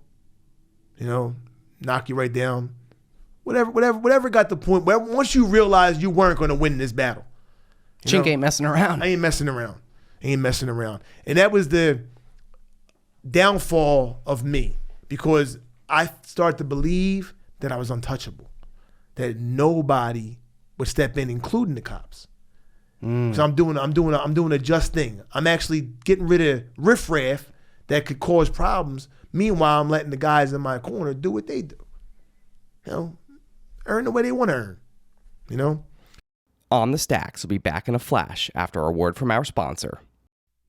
[SPEAKER 1] you know, knock you right down. Whatever got the point. Once you realize you weren't going to win this battle.
[SPEAKER 4] Chink ain't messing around.
[SPEAKER 1] I ain't messing around. And that was the downfall of me. Because I started to believe that I was untouchable, that nobody would step in, including the cops. So I'm doing a just thing. I'm actually getting rid of riffraff that could cause problems. Meanwhile, I'm letting the guys in my corner do what they do. You know, earn the way they want to earn. You know.
[SPEAKER 3] On the Stacks will be back in a flash after a word from our sponsor.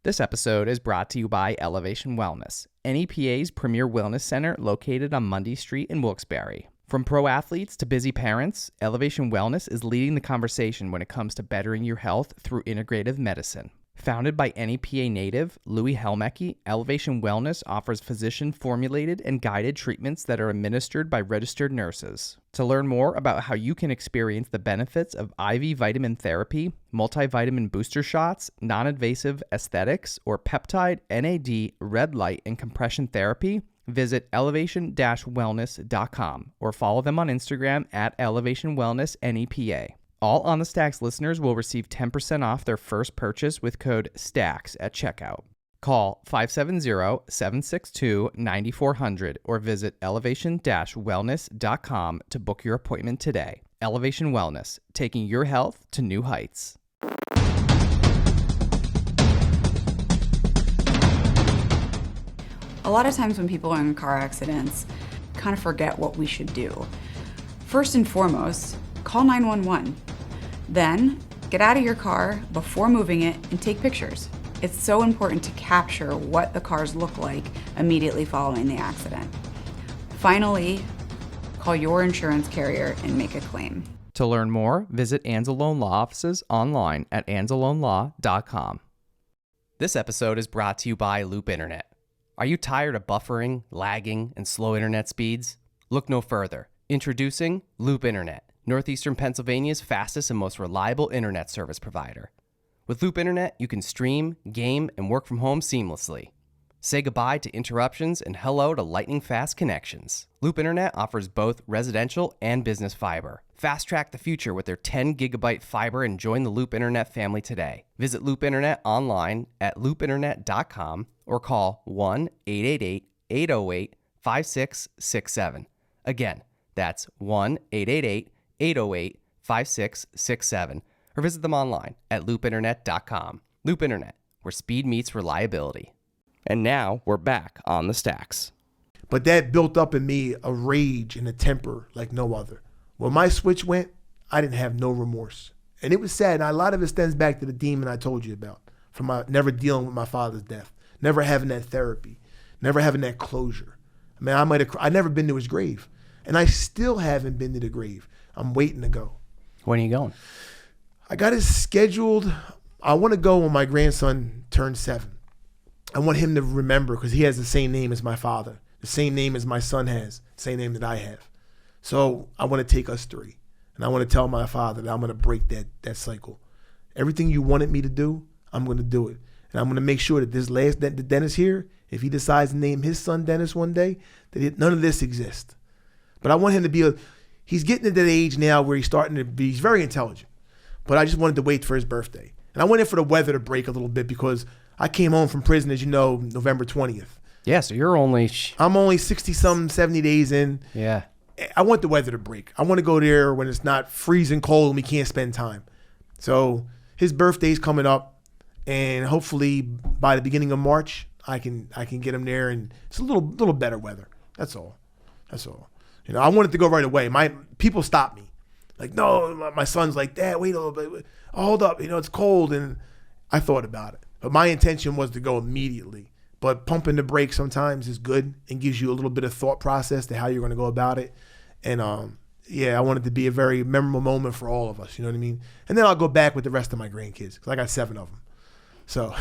[SPEAKER 3] This episode is brought to you by Elevation Wellness, NEPA's premier wellness center located on Mundy Street in Wilkes-Barre. From pro athletes to busy parents, Elevation Wellness is leading the conversation when it comes to bettering your health through integrative medicine. Founded by NEPA native Louis Helmecke, Elevation Wellness offers physician-formulated and guided treatments that are administered by registered nurses. To learn more about how you can experience the benefits of IV vitamin therapy, multivitamin booster shots, non-invasive aesthetics, or peptide, NAD, red light, and compression therapy, visit elevation-wellness.com or follow them on Instagram at Elevation Wellness NEPA. All On the Stacks listeners will receive 10% off their first purchase with code STACKS at checkout. Call 570-762-9400 or visit elevation-wellness.com to book your appointment today. Elevation Wellness, taking your health to new heights.
[SPEAKER 5] A lot of times when people are in car accidents, kind of forget what we should do. First and foremost, call 911. Then, get out of your car before moving it and take pictures. It's so important to capture what the cars look like immediately following the accident. Finally, call your insurance carrier and make a claim.
[SPEAKER 3] To learn more, visit Anzalone Law offices online at anzalonelaw.com. This episode is brought to you by Loop Internet. Are you tired of buffering, lagging, and slow internet speeds? Look no further. Introducing Loop Internet, Northeastern Pennsylvania's fastest and most reliable internet service provider. With Loop Internet, you can stream, game, and work from home seamlessly. Say goodbye to interruptions and hello to lightning-fast connections. Loop Internet offers both residential and business fiber. Fast-track the future with their 10-gigabyte fiber and join the Loop Internet family today. Visit Loop Internet online at loopinternet.com or call 1-888-808-5667. Again, that's 1-888-808-5667. Or visit them online at loopinternet.com. Loop Internet, where speed meets reliability. And now we're back on the stacks.
[SPEAKER 1] But that built up in me a rage and a temper like no other. When my switch went, I didn't have no remorse. And it was sad. And a lot of it stems back to the demon I told you about, from my never dealing with my father's death, never having that therapy, never having that closure. I mean, I never been to his grave. And I still haven't been to the grave. I'm waiting to go.
[SPEAKER 4] When are you going?
[SPEAKER 1] I got it scheduled. I want to go when my grandson turns 7. I want him to remember, because he has the same name as my father, the same name as my son has, the same name that I have. So I want to take us 3. And I want to tell my father that I'm going to break that cycle. Everything you wanted me to do, I'm going to do it. And I'm going to make sure that this last Dennis here, if he decides to name his son Dennis one day, that none of this exists. But I want him to be he's getting to that age now where he's very intelligent. But I just wanted to wait for his birthday. And I went in for the weather to break a little bit because I came home from prison, as you know, November 20th.
[SPEAKER 4] Yeah, so you're only...
[SPEAKER 1] I'm only 60-some, 70 days in.
[SPEAKER 4] Yeah.
[SPEAKER 1] I want the weather to break. I want to go there when it's not freezing cold and we can't spend time. So his birthday's coming up, and hopefully by the beginning of March, I can get him there, and it's a little better weather. That's all. You know, I wanted to go right away. My people stopped me. Like, no, my son's like, Dad, wait a little bit. Hold up, it's cold. And I thought about it. But my intention was to go immediately. But pumping the brakes sometimes is good and gives you a little bit of thought process to how you're going to go about it. And I want it to be a very memorable moment for all of us. You know what I mean? And then I'll go back with the rest of my grandkids, because I got 7 of them. So...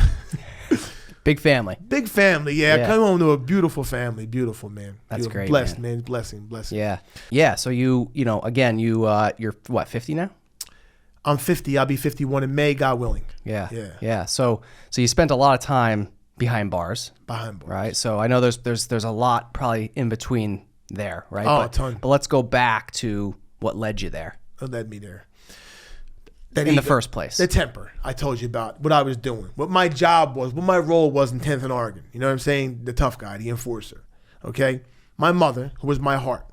[SPEAKER 4] Big family.
[SPEAKER 1] Big family, yeah. I come home to a beautiful family. Beautiful, man.
[SPEAKER 4] That's
[SPEAKER 1] beautiful.
[SPEAKER 4] great,
[SPEAKER 1] Blessed,
[SPEAKER 4] man.
[SPEAKER 1] Blessing.
[SPEAKER 4] Yeah. So you're what, 50 now?
[SPEAKER 1] I'm 50. I'll be 51 in May, God willing.
[SPEAKER 4] Yeah. So you spent a lot of time behind bars. Right? So I know there's a lot probably in between there, right?
[SPEAKER 1] Oh, a ton.
[SPEAKER 4] But let's go back to what led you there.
[SPEAKER 1] What led me there?
[SPEAKER 4] In the first place.
[SPEAKER 1] The temper I told you about, what I was doing, what my job was, what my role was in 10th and Oregon. You know what I'm saying? The tough guy, the enforcer. Okay? My mother, who was my heart,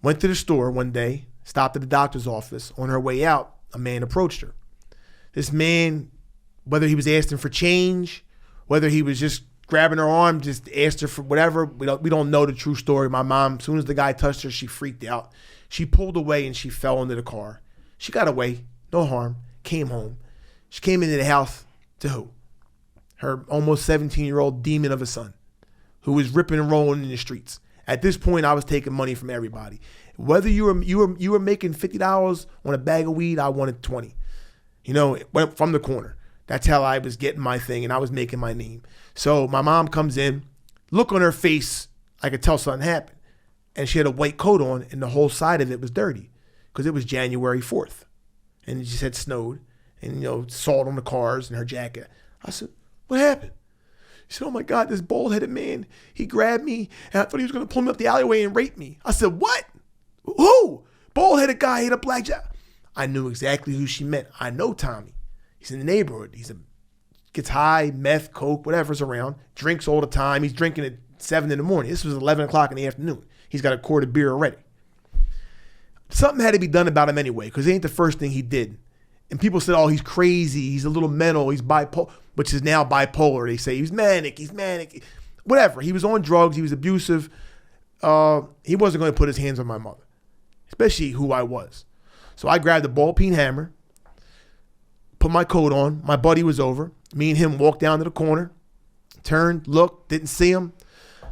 [SPEAKER 1] went to the store one day, stopped at the doctor's office. On her way out, a man approached her. This man, whether he was asking for change, whether he was just grabbing her arm, just asked her for whatever, we don't know the true story. My mom, as soon as the guy touched her, she freaked out. She pulled away and she fell into the car. She got away. No harm, came home. She came into the house to who? Her almost 17-year-old demon of a son, who was ripping and rolling in the streets. At this point, I was taking money from everybody. Whether you were making $50 on a bag of weed, I wanted 20. It went from the corner. That's how I was getting my thing, and I was making my name. So my mom comes in, look on her face, I could tell something happened. And she had a white coat on, and the whole side of it was dirty because it was January 4th. And it just had snowed, and, salt on the cars and her jacket. I said, what happened? She said, oh my God, this bald-headed man, he grabbed me, and I thought he was going to pull me up the alleyway and rape me. I said, what? Who? Bald-headed guy hit a black jacket. I knew exactly who she meant. I know Tommy. He's in the neighborhood. Gets high, meth, coke, whatever's around, drinks all the time. He's drinking at 7 in the morning. This was 11 o'clock in the afternoon. He's got a quart of beer already. Something had to be done about him anyway, because it ain't the first thing he did. And people said, oh, he's crazy. He's a little mental. He's bipolar, which is now bipolar. They say he's manic. Whatever. He was on drugs. He was abusive. He wasn't going to put his hands on my mother, especially who I was. So I grabbed a ball peen hammer, put my coat on. My buddy was over. Me and him walked down to the corner, turned, looked, didn't see him.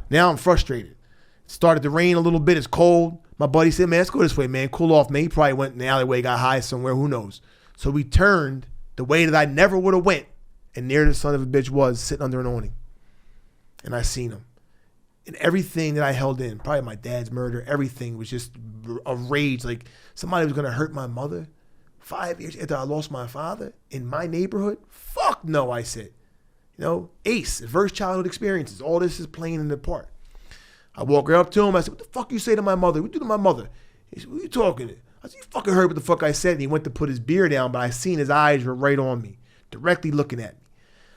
[SPEAKER 1] Now I'm frustrated. It started to rain a little bit. It's cold. My buddy said, man, let's go this way, man. Cool off, man. He probably went in the alleyway, got high somewhere. Who knows? So we turned the way that I never would have went. And there the son of a bitch was sitting under an awning. And I seen him. And everything that I held in, probably my dad's murder, everything was just a rage. Like somebody was going to hurt my mother 5 years after I lost my father in my neighborhood. Fuck no, I said. ACE, adverse childhood experiences. All this is playing in the part. I walk right up to him. I said, what the fuck you say to my mother? What you do to my mother? He said, what are you talking to? I said, you fucking heard what the fuck I said. And he went to put his beer down, but I seen his eyes were right on me, directly looking at me.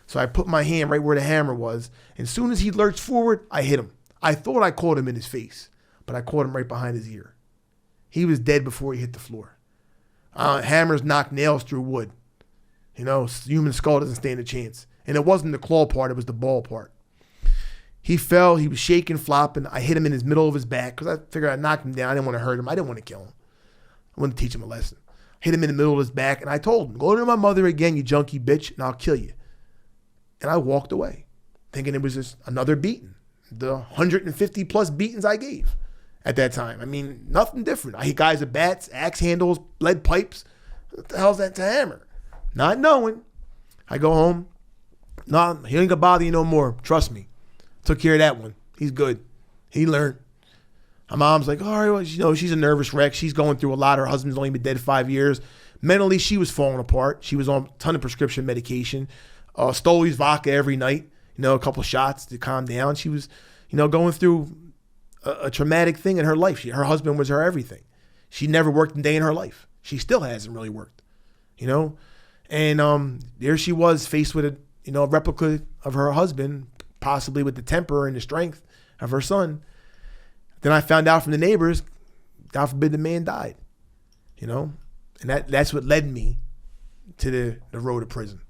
[SPEAKER 1] So I put my hand right where the hammer was. And as soon as he lurched forward, I hit him. I thought I caught him in his face, but I caught him right behind his ear. He was dead before he hit the floor. Hammers knock nails through wood. Human skull doesn't stand a chance. And it wasn't the claw part, it was the ball part. He fell, he was shaking, flopping. I hit him in his middle of his back because I figured I knocked him down. I didn't want to hurt him. I didn't want to kill him. I wanted to teach him a lesson. Hit him in the middle of his back, and I told him, go to my mother again, you junkie bitch, and I'll kill you. And I walked away, thinking it was just another beating. The 150 plus beatings I gave at that time. I mean, nothing different. I hit guys with bats, axe handles, lead pipes. What the hell's that to hammer? Not knowing. I go home. No, he ain't gonna bother you no more. Trust me. Took care of that one. He's good. He learned. My mom's like, all right, well, she's a nervous wreck. She's going through a lot. Her husband's only been dead 5 years. Mentally, she was falling apart. She was on a ton of prescription medication. Stole his vodka every night. A couple shots to calm down. She was, going through a traumatic thing in her life. Her husband was her everything. She never worked a day in her life. She still hasn't really worked, And there she was faced with a replica of her husband, possibly with the temper and the strength of her son. Then I found out from the neighbors, God forbid the man died, And that's what led me to the road to prison.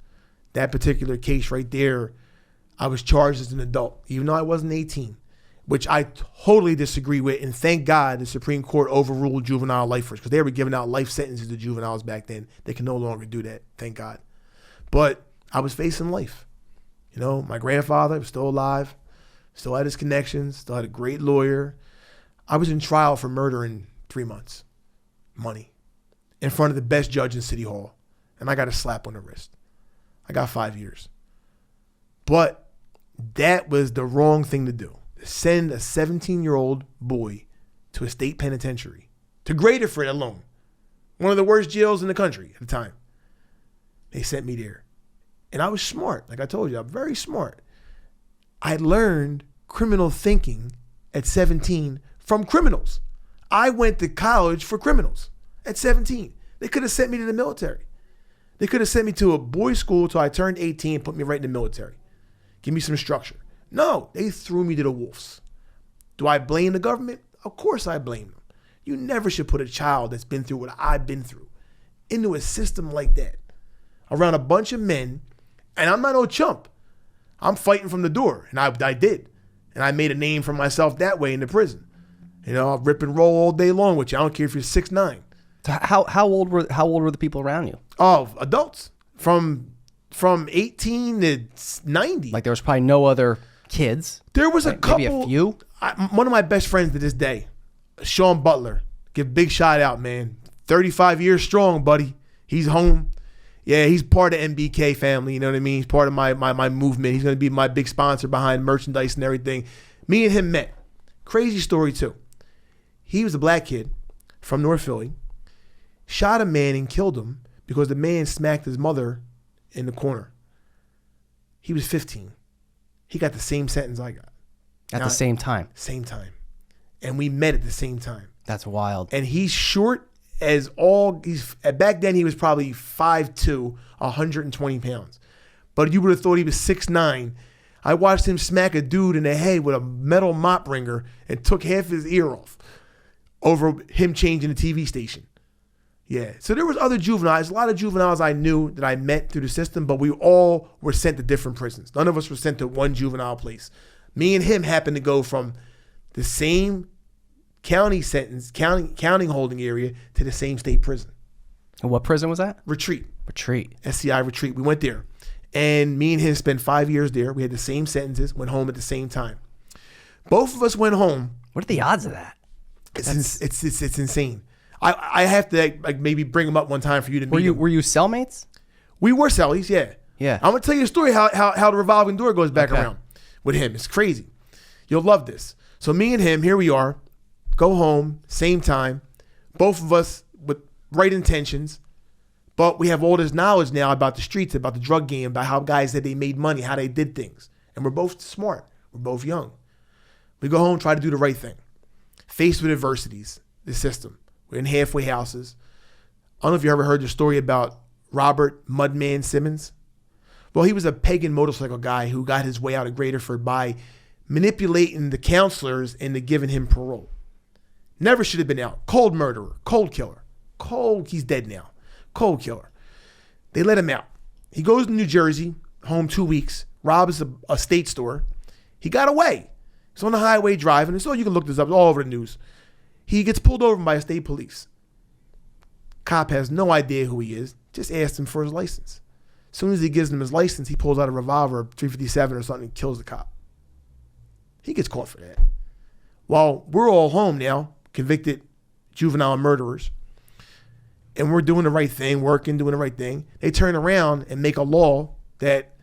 [SPEAKER 1] That particular case right there, I was charged as an adult, even though I wasn't 18, which I totally disagree with. And thank God the Supreme Court overruled juvenile lifers because they were giving out life sentences to juveniles back then. They can no longer do that, thank God. But I was facing life. My grandfather was still alive, still had his connections, still had a great lawyer. I was in trial for murder in 3 months. Money. In front of the best judge in City Hall. And I got a slap on the wrist. I got 5 years. But that was the wrong thing to do. Send a 17-year-old boy to a state penitentiary. To Graterford alone. One of the worst jails in the country at the time. They sent me there. And I was smart. Like I told you, I'm very smart. I learned criminal thinking at 17 from criminals. I went to college for criminals at 17. They could have sent me to the military. They could have sent me to a boys' school till I turned 18 and put me right in the military. Give me some structure. No, they threw me to the wolves. Do I blame the government? Of course I blame them. You never should put a child that's been through what I've been through into a system like that. Around a bunch of men, and I'm not no chump. I'm fighting from the door, and I did. And I made a name for myself that way in the prison. I'll rip and roll all day long with you. I don't care if you're 6'9".
[SPEAKER 4] How old were the people around you?
[SPEAKER 1] Oh, adults from 18 to 90.
[SPEAKER 4] Like there was probably no other kids.
[SPEAKER 1] There was a couple.
[SPEAKER 4] Maybe a few.
[SPEAKER 1] One of my best friends to this day, Sean Butler. Give big shout out, man. 35 years strong, buddy. He's home. Yeah, he's part of MBK family. You know what I mean? He's part of my movement. He's going to be my big sponsor behind merchandise and everything. Me and him met. Crazy story, too. He was a black kid from North Philly, shot a man and killed him because the man smacked his mother in the corner. He was 15. He got the same sentence I got.
[SPEAKER 4] At the same time?
[SPEAKER 1] Same time. And we met at the same time.
[SPEAKER 4] That's wild.
[SPEAKER 1] And he's short as back then he was probably 5'2", 120 pounds. But you would have thought he was 6'9". I watched him smack a dude in the head with a metal mop wringer and took half his ear off over him changing the TV station. Yeah. So there was other juveniles, a lot of juveniles I knew that I met through the system, but we all were sent to different prisons. None of us were sent to one juvenile place. Me and him happened to go from the same county sentence, county holding area to the same state prison.
[SPEAKER 4] And what prison was that?
[SPEAKER 1] Retreat.
[SPEAKER 4] SCI
[SPEAKER 1] Retreat. We went there. And me and him spent 5 years there. We had the same sentences, went home at the same time. Both of us went home.
[SPEAKER 4] What are the odds of that?
[SPEAKER 1] It's insane. I have to maybe bring him up one time for you to meet him.
[SPEAKER 4] Were you cellmates?
[SPEAKER 1] We were cellies, yeah.
[SPEAKER 4] Yeah.
[SPEAKER 1] I'm going to tell you a story how the revolving door goes back around with him. It's crazy. You'll love this. So me and him, here we are. Go home, same time, both of us with right intentions, but we have all this knowledge now about the streets, about the drug game, about how guys said they made money, how they did things. And we're both smart. We're both young. We go home, try to do the right thing. Faced with adversities, the system. We're in halfway houses. I don't know if you ever heard the story about Robert Mudman Simmons. Well, he was a pagan motorcycle guy who got his way out of Graterford by manipulating the counselors into giving him parole. Never should have been out. Cold murderer. Cold killer. He's dead now. Cold killer. They let him out. He goes to New Jersey, home 2 weeks, robs a state store. He got away. He's on the highway driving. So you can look this up. It's all over the news. He gets pulled over by state police. Cop has no idea who he is. Just asked him for his license. As soon as he gives him his license, he pulls out a revolver, 357 or something, and kills the cop. He gets caught for that. Well, we're all home now, convicted juvenile murderers, and we're doing the right thing, doing the right thing. They turn around and make a law that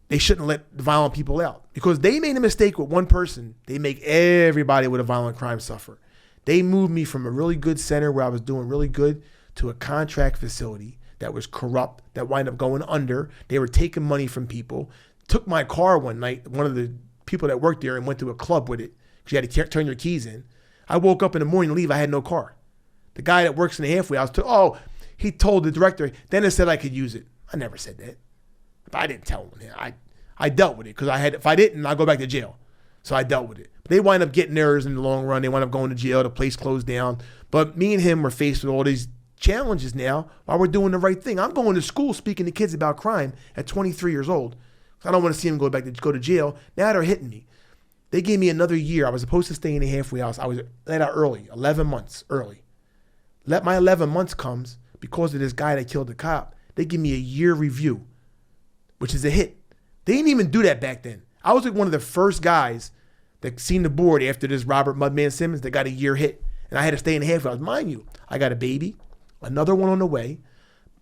[SPEAKER 1] they shouldn't let the violent people out because they made a mistake with one person. They make everybody with a violent crime suffer. They moved me from a really good center where I was doing really good to a contract facility that was corrupt, that wound up going under. They were taking money from people, took my car one night, one of the people that worked there, and went to a club with it because you had to turn your keys in. I woke up in the morning to leave. I had no car. The guy that works in the halfway house, he told the director, Dennis said I could use it. I never said that. But I didn't tell him. I dealt with it because if I didn't, I'd go back to jail. So I dealt with it. They wind up getting theirs in the long run. They wind up going to jail. The place closed down. But me and him were faced with all these challenges now while we're doing the right thing. I'm going to school speaking to kids about crime at 23 years old. I don't want to see them go to jail. Now they're hitting me. They gave me another year. I was supposed to stay in the halfway house. I was let out early, 11 months early. Let my 11 months comes because of this guy that killed the cop. They give me a year review, which is a hit. They didn't even do that back then. I was like one of the first guys that seen the board after this Robert Mudman Simmons that got a year hit. And I had to stay in the halfway house. Mind you, I got a baby, another one on the way,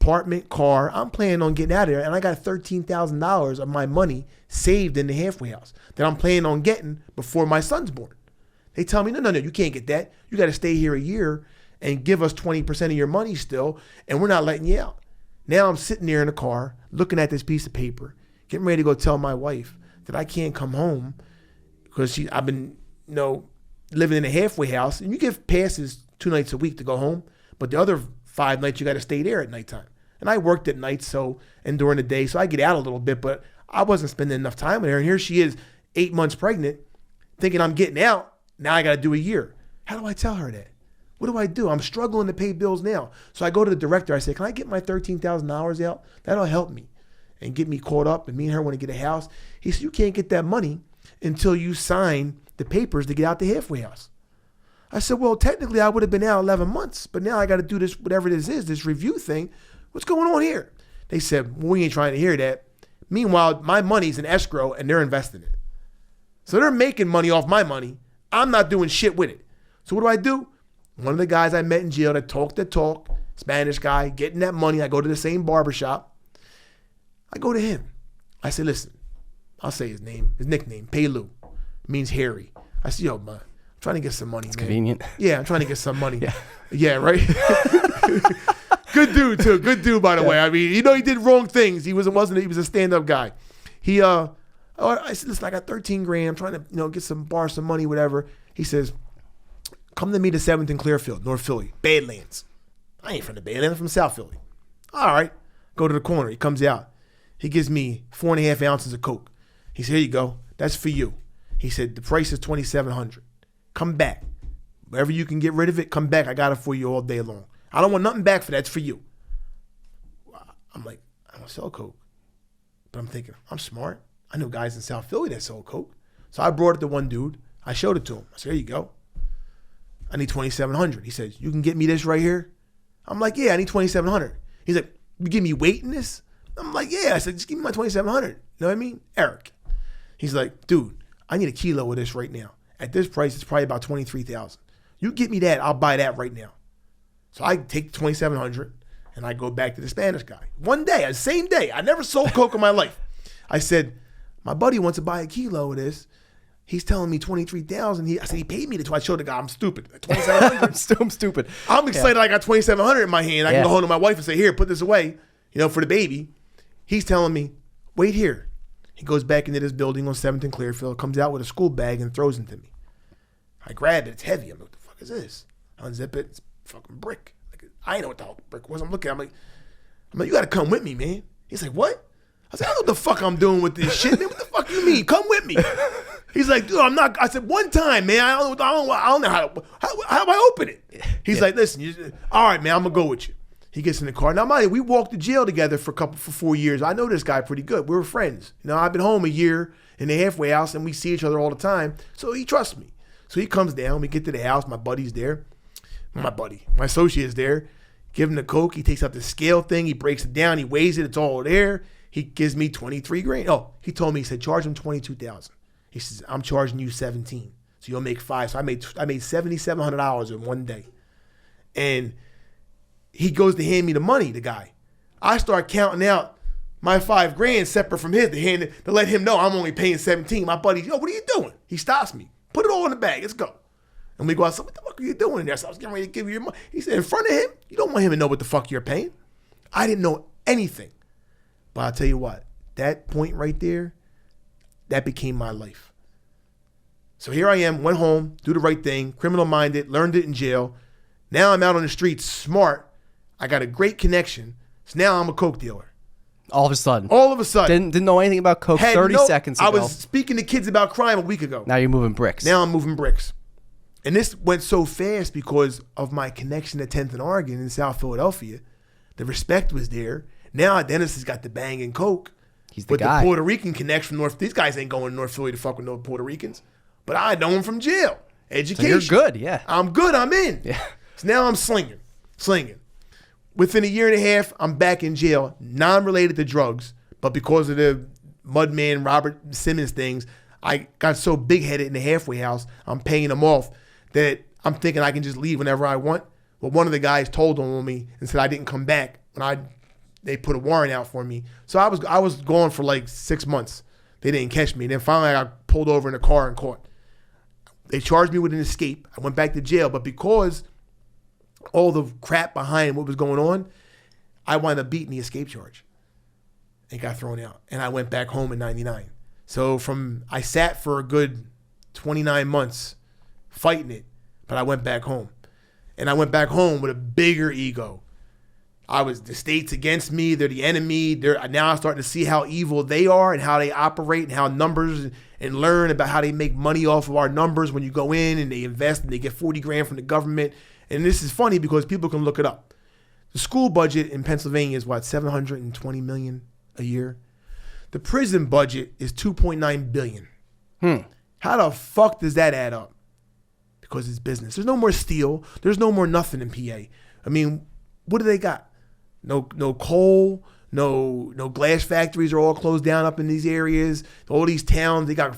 [SPEAKER 1] apartment, car. I'm planning on getting out of there. And I got $13,000 of my money saved in the halfway house that I'm planning on getting before my son's born. They tell me, no, you can't get that. You got to stay here a year and give us 20% of your money still, and we're not letting you out. Now I'm sitting there in the car looking at this piece of paper, getting ready to go tell my wife that I can't come home because I've been, living in a halfway house, and you give passes 2 nights a week to go home, but the other 5 nights you got to stay there at nighttime. And I worked at night and during the day, so I get out a little bit, but I wasn't spending enough time with her. And here she is, 8 months pregnant, thinking I'm getting out. Now I got to do a year. How do I tell her that? What do I do? I'm struggling to pay bills now. So I go to the director. I say, can I get my $13,000 out? That'll help me and get me caught up. And me and her want to get a house. He said, you can't get that money until you sign the papers to get out the halfway house. I said, well, technically I would have been out 11 months, but now I got to do this, whatever this is, this review thing. What's going on here? They said, well, we ain't trying to hear that. Meanwhile, my money's in escrow and they're investing it. So they're making money off my money. I'm not doing shit with it. So what do? One of the guys I met in jail that talked the talk Spanish guy, getting that money. I go to the same barbershop. I go to him. I say, listen, I'll say his nickname, Pelu, means hairy. I said, yo, man, I'm trying to get some money, man.
[SPEAKER 4] Convenient.
[SPEAKER 1] Yeah, I'm trying to get some money. Yeah, right? Good dude, too. Good dude, by the way. I mean, he did wrong things. He was a stand-up guy. I said, listen, I got 13 grand. I'm trying to, get some money, whatever. He says, come to me to 7th and Clearfield, North Philly, Badlands. I ain't from the Badlands, I'm from South Philly. All right. Go to the corner. He comes out. He gives me 4.5 ounces of Coke. He said, here you go. That's for you. He said, the price is $2,700. Come back. Wherever you can get rid of it, come back. I got it for you all day long. I don't want nothing back for that. It's for you. I'm like, I don't sell Coke. But I'm thinking, I'm smart. I know guys in South Philly that sell Coke. So I brought it to one dude. I showed it to him. I said, here you go. I need $2,700. He says, you can get me this right here? I'm like, yeah, I need $2,700. He's like, you give me weight in this? I'm like, yeah. I said, just give me my $2,700. You know what I mean? Eric. He's like, dude, I need a kilo of this right now. At this price, it's probably about $23,000. You get me that, I'll buy that right now. So I take the $2,700 and I go back to the Spanish guy. One day, the same day, I never sold Coke in my life. I said, my buddy wants to buy a kilo of this. He's telling me $23,000. I said, he paid me the I showed the guy, I'm stupid. $2,700.
[SPEAKER 4] I'm stupid.
[SPEAKER 1] I'm excited I got $2,700 in my hand. I can go home to my wife and say, here, put this away, for the baby. He's telling me, wait here. He goes back into this building on 7th and Clearfield, comes out with a school bag and throws it to me. I grab it. It's heavy. I'm like, what the fuck is this? I unzip it. It's fucking brick. Like, I ain't know what the hell brick was. I'm looking. I'm like, you got to come with me, man. He's like, what? I said, I don't know what the fuck I'm doing with this shit, man. What the fuck you mean? Come with me. He's like, dude, I'm not. I said, one time, man. I don't know how do I open it. He's like, listen, all right, man. I'm gonna go with you. He gets in the car. Now, mind you, we walked to jail together for 4 years. I know this guy pretty good. We were friends. I've been home a year in the halfway house, and we see each other all the time. So he trusts me. So he comes down. We get to the house. My buddy's there. My associate's there. Give him the Coke. He takes out the scale thing. He breaks it down. He weighs it. It's all there. He gives me 23 grand. Oh, he told me, he said, charge him 22,000. He says, I'm charging you 17. So you'll make 5. So I made $7,700 in one day. And he goes to hand me the money, the guy. I start counting out my 5 grand separate from his to let him know I'm only paying 17. My buddy, yo, what are you doing? He stops me. Put it all in the bag. Let's go. And we go outside. What the fuck are you doing in there? So I was getting ready to give you your money. He said, in front of him, you don't want him to know what the fuck you're paying. I didn't know anything. But I'll tell you what, that point right there, that became my life. So here I am, went home, do the right thing, criminal-minded, learned it in jail. Now I'm out on the streets, smart. I got a great connection. So now I'm a Coke dealer.
[SPEAKER 4] All of a sudden. Didn't know anything about Coke 30 seconds ago.
[SPEAKER 1] I was speaking to kids about crime a week ago.
[SPEAKER 4] Now you're moving bricks.
[SPEAKER 1] Now I'm moving bricks. And this went so fast because of my connection to 10th and Oregon in South Philadelphia. The respect was there. Now Dennis has got the banging Coke.
[SPEAKER 4] He's the
[SPEAKER 1] with
[SPEAKER 4] guy.
[SPEAKER 1] The Puerto Rican connection from North. These guys ain't going to North Philly to fuck with no Puerto Ricans. But I know him from jail. Education.
[SPEAKER 4] So you're good, yeah.
[SPEAKER 1] I'm good. I'm in.
[SPEAKER 4] Yeah.
[SPEAKER 1] So now I'm slinging. Within a year and a half, I'm back in jail, non-related to drugs, but because of the Mudman Robert Simmons things, I got so big-headed in the halfway house, I'm paying them off, that I'm thinking I can just leave whenever I want. Well, one of the guys told on me and said I didn't come back when they put a warrant out for me. So I was gone for like 6 months. They didn't catch me. Then finally I got pulled over in a car and caught. They charged me with an escape. I went back to jail, but because all the crap behind what was going on, I wound up beating the escape charge and got thrown out. And I went back home in 99. So I sat for a good 29 months fighting it, but I went back home. And I went back home with a bigger ego. The state's against me. They're the enemy. Now I'm starting to see how evil they are and how they operate and how numbers and learn about how they make money off of our numbers when you go in and they invest and they get 40 grand from the government. And this is funny because people can look it up. The school budget in Pennsylvania is what, $720 million a year? The prison budget is $2.9 billion. How the fuck does that add up? Because it's business. There's no more steel. There's no more nothing in PA. I mean, what do they got? No coal, no glass factories are all closed down up in these areas. All these towns, they got,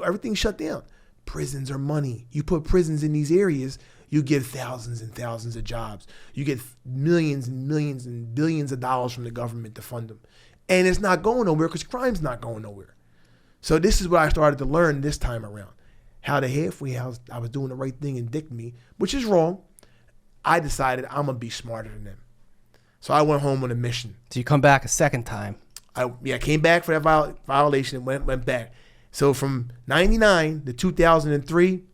[SPEAKER 1] everything's shut down. Prisons are money. You put prisons in these areas, You give thousands and thousands of jobs. You get millions and millions and billions of dollars from the government to fund them. And it's not going nowhere because crime's not going nowhere. So this is what I started to learn this time around. How the halfway house, I was doing the right thing and dicked me, which is wrong. I decided I'm going to be smarter than them. So I went home on a mission.
[SPEAKER 4] So you come back a second time.
[SPEAKER 1] I came back for that violation and went back. So from 99 to 2003,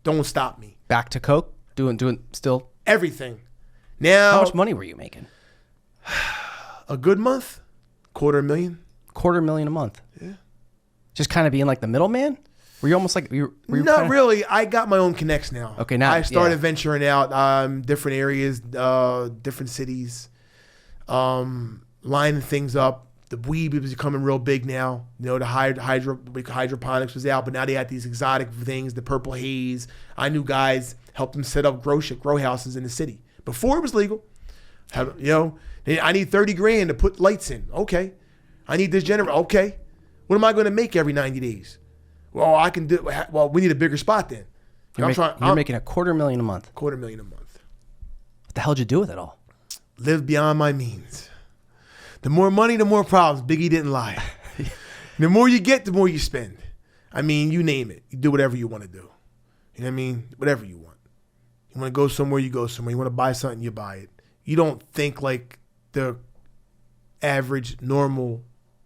[SPEAKER 1] don't stop me.
[SPEAKER 4] Back to coke? Doing still?
[SPEAKER 1] Everything. Now,
[SPEAKER 4] how much money were you making?
[SPEAKER 1] A good month, $250,000.
[SPEAKER 4] $250,000 a month?
[SPEAKER 1] Yeah.
[SPEAKER 4] Just kind of being like the middleman? Were you almost like... Were you
[SPEAKER 1] Not really. I got my own connects now.
[SPEAKER 4] Okay, now...
[SPEAKER 1] I started venturing out, different areas, different cities, lining things up. The weed was becoming real big now. You know, the hydroponics was out, but now they had these exotic things, the purple haze. I knew guys, helped them set up grow houses in the city. Before it was legal. You know, I need $30,000 to put lights in. Okay. I need this generator. Okay. What am I going to make every 90 days? Well, I can do. Well, we need a bigger spot then.
[SPEAKER 4] You're making $250,000 a month.
[SPEAKER 1] $250,000 a month.
[SPEAKER 4] What the hell did you do with it all?
[SPEAKER 1] Live beyond my means. The more money, the more problems. Biggie didn't lie. The more you get, the more you spend. I mean, you name it. You do whatever you want to do. You know what I mean? Whatever you want. You want to go somewhere, you go somewhere. You want to buy something, you buy it. You don't think like the average, normal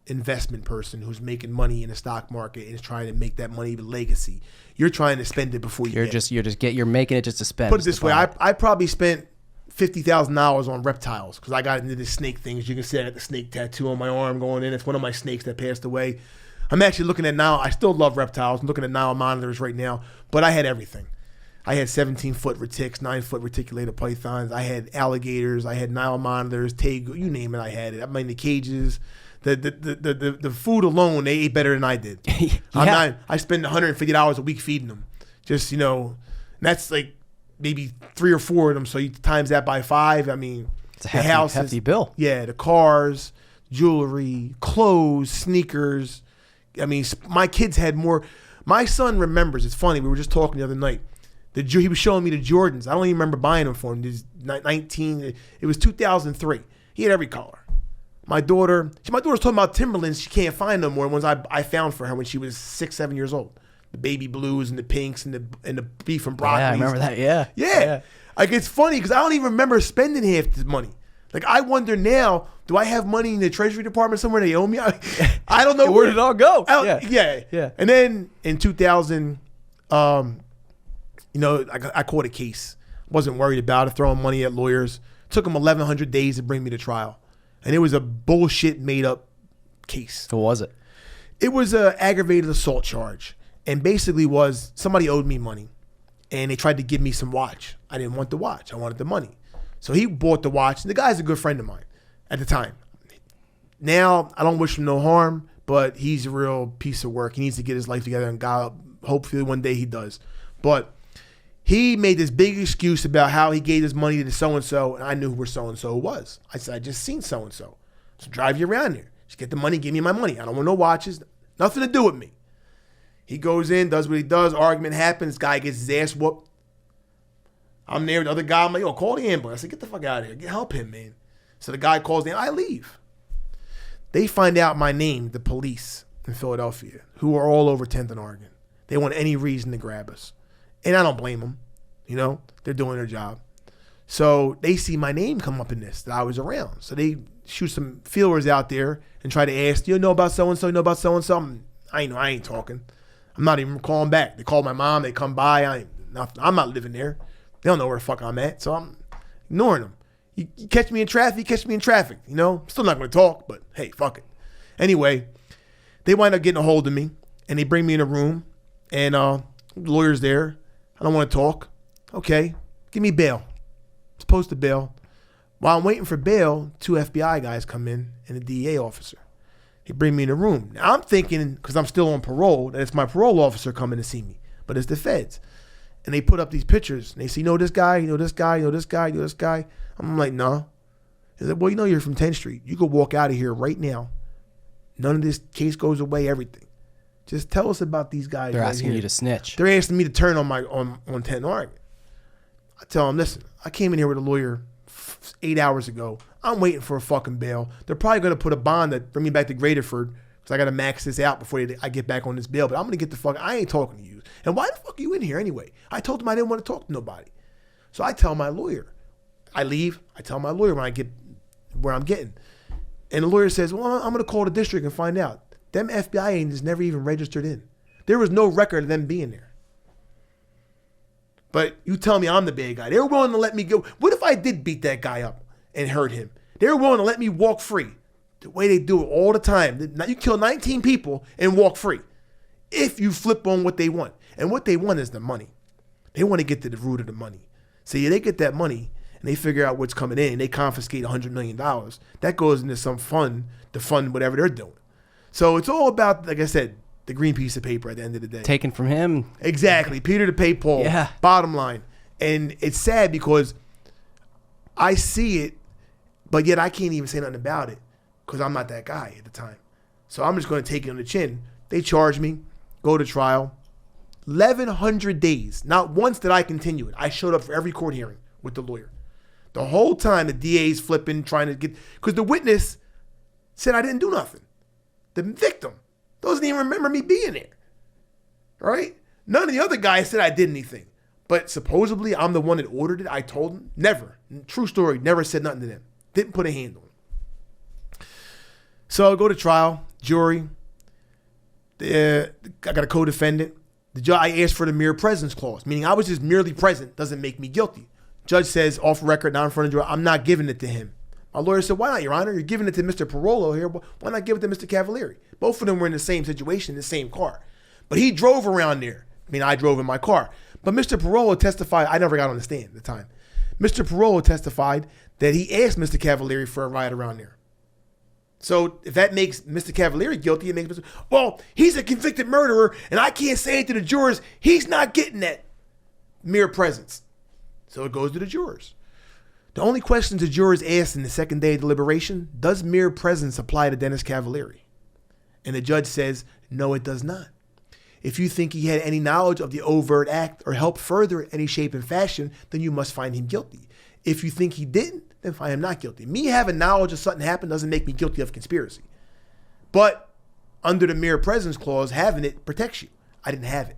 [SPEAKER 1] investment person who's making money in the stock market and is trying to make that money a legacy. You're trying to spend it before you get it.
[SPEAKER 4] You're making it just to spend.
[SPEAKER 1] Put it this way, I probably spent $50,000 on reptiles because I got into the snake things. You can see I got the snake tattoo on my arm going in. It's one of my snakes that passed away. I'm actually looking at now. I still love reptiles. I'm looking at Nile monitors right now, but I had everything. I had 17-foot retics, 9-foot reticulated pythons. I had alligators. I had Nile monitors, tegu, you name it. I had it. I mean, the cages, the food alone, they ate better than I did.
[SPEAKER 4] Yeah.
[SPEAKER 1] I spend $150 a week feeding them. Just, you know, that's like maybe 3 or 4 of them. So you times that by 5. I mean,
[SPEAKER 4] it's a hefty bill.
[SPEAKER 1] Yeah, the cars, jewelry, clothes, sneakers. I mean, my kids had more. My son remembers. It's funny. We were just talking the other night. He was showing me the Jordans. I don't even remember buying them for him. It was 2003. He had every color. My daughter's talking about Timberlands. She can't find them more. Ones I found for her when she was 6, 7 years old. The baby blues and the pinks and the beef and broccoli.
[SPEAKER 4] Yeah, I remember that. Yeah.
[SPEAKER 1] Like, it's funny because I don't even remember spending half the money. Like, I wonder now, do I have money in the Treasury Department somewhere they owe me? I don't know.
[SPEAKER 4] Where did it all go?
[SPEAKER 1] Yeah. And then in 2000, you know, I caught a case. Wasn't worried about it, throwing money at lawyers. Took them 1,100 days to bring me to trial. And it was a bullshit made up case.
[SPEAKER 4] What was it?
[SPEAKER 1] It was an aggravated assault charge. And basically was somebody owed me money. And they tried to give me some watch. I didn't want the watch. I wanted the money. So he bought the watch. And the guy's a good friend of mine at the time. Now, I don't wish him no harm, but he's a real piece of work. He needs to get his life together, and God, hopefully one day he does. But he made this big excuse about how he gave his money to so-and-so, and I knew where so-and-so was. I said, I just seen so-and-so. So drive you around there. Just get the money, give me my money. I don't want no watches. Nothing to do with me. He goes in, does what he does. Argument happens. Guy gets his ass whooped. I'm there with the other guy. I'm like, yo, call the ambulance. I said, get the fuck out of here. Help him, man. So the guy calls in. I leave. They find out my name, the police in Philadelphia, who are all over 10th and Oregon. They want any reason to grab us. And I don't blame them. You know, they're doing their job. So they see my name come up in this, that I was around. So they shoot some feelers out there and try to ask, you know about so-and-so, you know about so-and-so? I ain't talking. I'm not even calling back. They call my mom, they come by. I'm not living there. They don't know where the fuck I'm at, so I'm ignoring them. You catch me in traffic, you know? Still not going to talk, but hey, fuck it. Anyway, they wind up getting a hold of me, and they bring me in a room, and the lawyer's there. I don't want to talk. Okay, give me bail. Supposed to bail. While I'm waiting for bail, 2 FBI guys come in and a DEA officer. They bring me in a room. Now I'm thinking, because I'm still on parole, that it's my parole officer coming to see me, but it's the feds. And they put up these pictures, and they say, you know this guy, you know this guy, you know this guy, you know this guy. I'm like, no. They said, well, you know you're from 10th Street. You could walk out of here right now. None of this case goes away, everything. Just tell us about these guys.
[SPEAKER 4] They're asking you to snitch.
[SPEAKER 1] They're asking me to turn on 10th Oregon. I tell him, listen, I came in here with a lawyer 8 hours ago. I'm waiting for a fucking bail. They're probably going to put a bond that bring me back to Graterford because I got to max this out before I get back on this bail. But I'm going to get the fuck, I ain't talking to you. And why the fuck are you in here anyway? I told them I didn't want to talk to nobody. So I tell my lawyer. I leave. I tell my lawyer when I get where I'm getting. And the lawyer says, well, I'm going to call the district and find out. Them FBI agents never even registered in. There was no record of them being there. But you tell me I'm the bad guy. They were willing to let me go. What if I did beat that guy up and hurt him? They were willing to let me walk free. The way they do it all the time. You kill 19 people and walk free. If you flip on what they want. And what they want is the money. They want to get to the root of the money. See, they get that money and they figure out what's coming in. They confiscate $100 million. That goes into some fund to fund whatever they're doing. So it's all about, like I said, the green piece of paper at the end of the day.
[SPEAKER 4] Taken from him.
[SPEAKER 1] Exactly. Peter to pay Paul.
[SPEAKER 4] Yeah.
[SPEAKER 1] Bottom line. And it's sad because I see it, but yet I can't even say nothing about it because I'm not that guy at the time. So I'm just going to take it on the chin. They charge me, go to trial. 1,100 days. Not once did I continue it. I showed up for every court hearing with the lawyer. The whole time the DA's flipping, trying to get, because the witness said I didn't do nothing. The victim doesn't even remember me being there. All right? None of the other guys said I did anything. But supposedly I'm the one that ordered it. I told them. Never. True story. Never said nothing to them. Didn't put a hand on them. So I go to trial. Jury. I got a co-defendant. The judge, I asked for the mere presence clause, meaning I was just merely present doesn't make me guilty. Judge says, off record, not in front of the jury, I'm not giving it to him. My lawyer said, why not, Your Honor? You're giving it to Mr. Parolo here. Why not give it to Mr. Cavaliere? Both of them were in the same situation, in the same car. But he drove around there. I mean, I drove in my car. But Mr. Parolo testified, I never got on the stand at the time. Mr. Parolo testified that he asked Mr. Cavaliere for a ride around there. So if that makes Mr. Cavaliere guilty, it makes Mr. Well, he's a convicted murderer, and I can't say it to the jurors. He's not getting that mere presence. So it goes to the jurors. The only questions the jurors asked in the second day of deliberation, does mere presence apply to Dennis Cavaliere? And the judge says, no, it does not. If you think he had any knowledge of the overt act or helped further it in any shape and fashion, then you must find him guilty. If you think he didn't, then find him not guilty. Me having knowledge of something happened doesn't make me guilty of conspiracy. But under the mere presence clause, having it protects you. I didn't have it.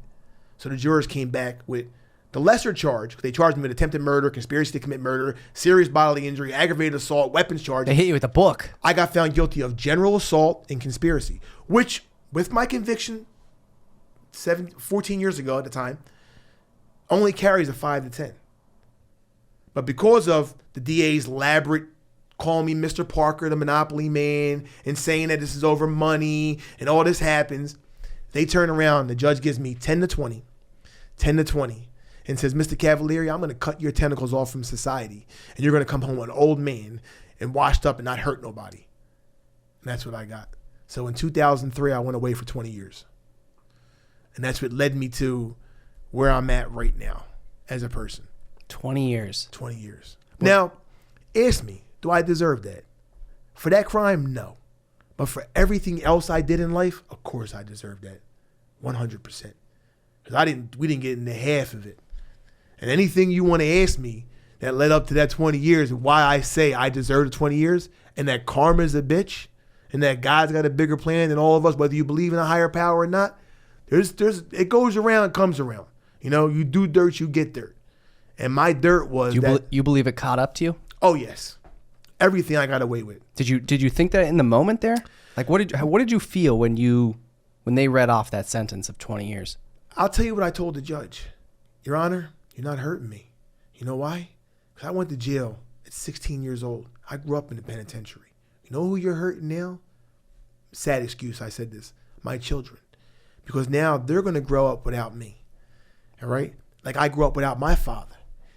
[SPEAKER 1] So the jurors came back with the lesser charge. They charged me with attempted murder, conspiracy to commit murder, serious bodily injury, aggravated assault, weapons charge.
[SPEAKER 4] They hit you with a book.
[SPEAKER 1] I got found guilty of general assault and conspiracy, which with my conviction 14 years ago at the time, only carries a 5 to 10. But because of the DA's elaborate calling me Mr. Parker, the Monopoly man, and saying that this is over money and all this happens, they turn around, the judge gives me 10 to 20, and says, Mr. Cavaliere, I'm going to cut your tentacles off from society, and you're going to come home an old man and washed up and not hurt nobody. And that's what I got. So in 2003, I went away for 20 years. And that's what led me to where I'm at right now as a person.
[SPEAKER 4] 20 years.
[SPEAKER 1] 20 years. Now, ask me, do I deserve that? For that crime, no. But for everything else I did in life, of course I deserve that. 100%. Because we didn't get into half of it. And anything you want to ask me that led up to that 20 years, why I say I deserve the 20 years, and that karma's a bitch, and that God's got a bigger plan than all of us, whether you believe in a higher power or not, it goes around, comes around. You know, you do dirt, you get dirt. And my dirt was
[SPEAKER 4] you believe it caught up to you?
[SPEAKER 1] Oh, yes. Everything I got away with.
[SPEAKER 4] Did you think that in the moment there? Like, what did you feel when they read off that sentence of 20 years?
[SPEAKER 1] I'll tell you what I told the judge. Your Honor, you're not hurting me. You know why? Because I went to jail at 16 years old. I grew up in the penitentiary. You know who you're hurting now? Sad excuse, I said this. My children. Because now they're going to grow up without me. All right? Like I grew up without my father.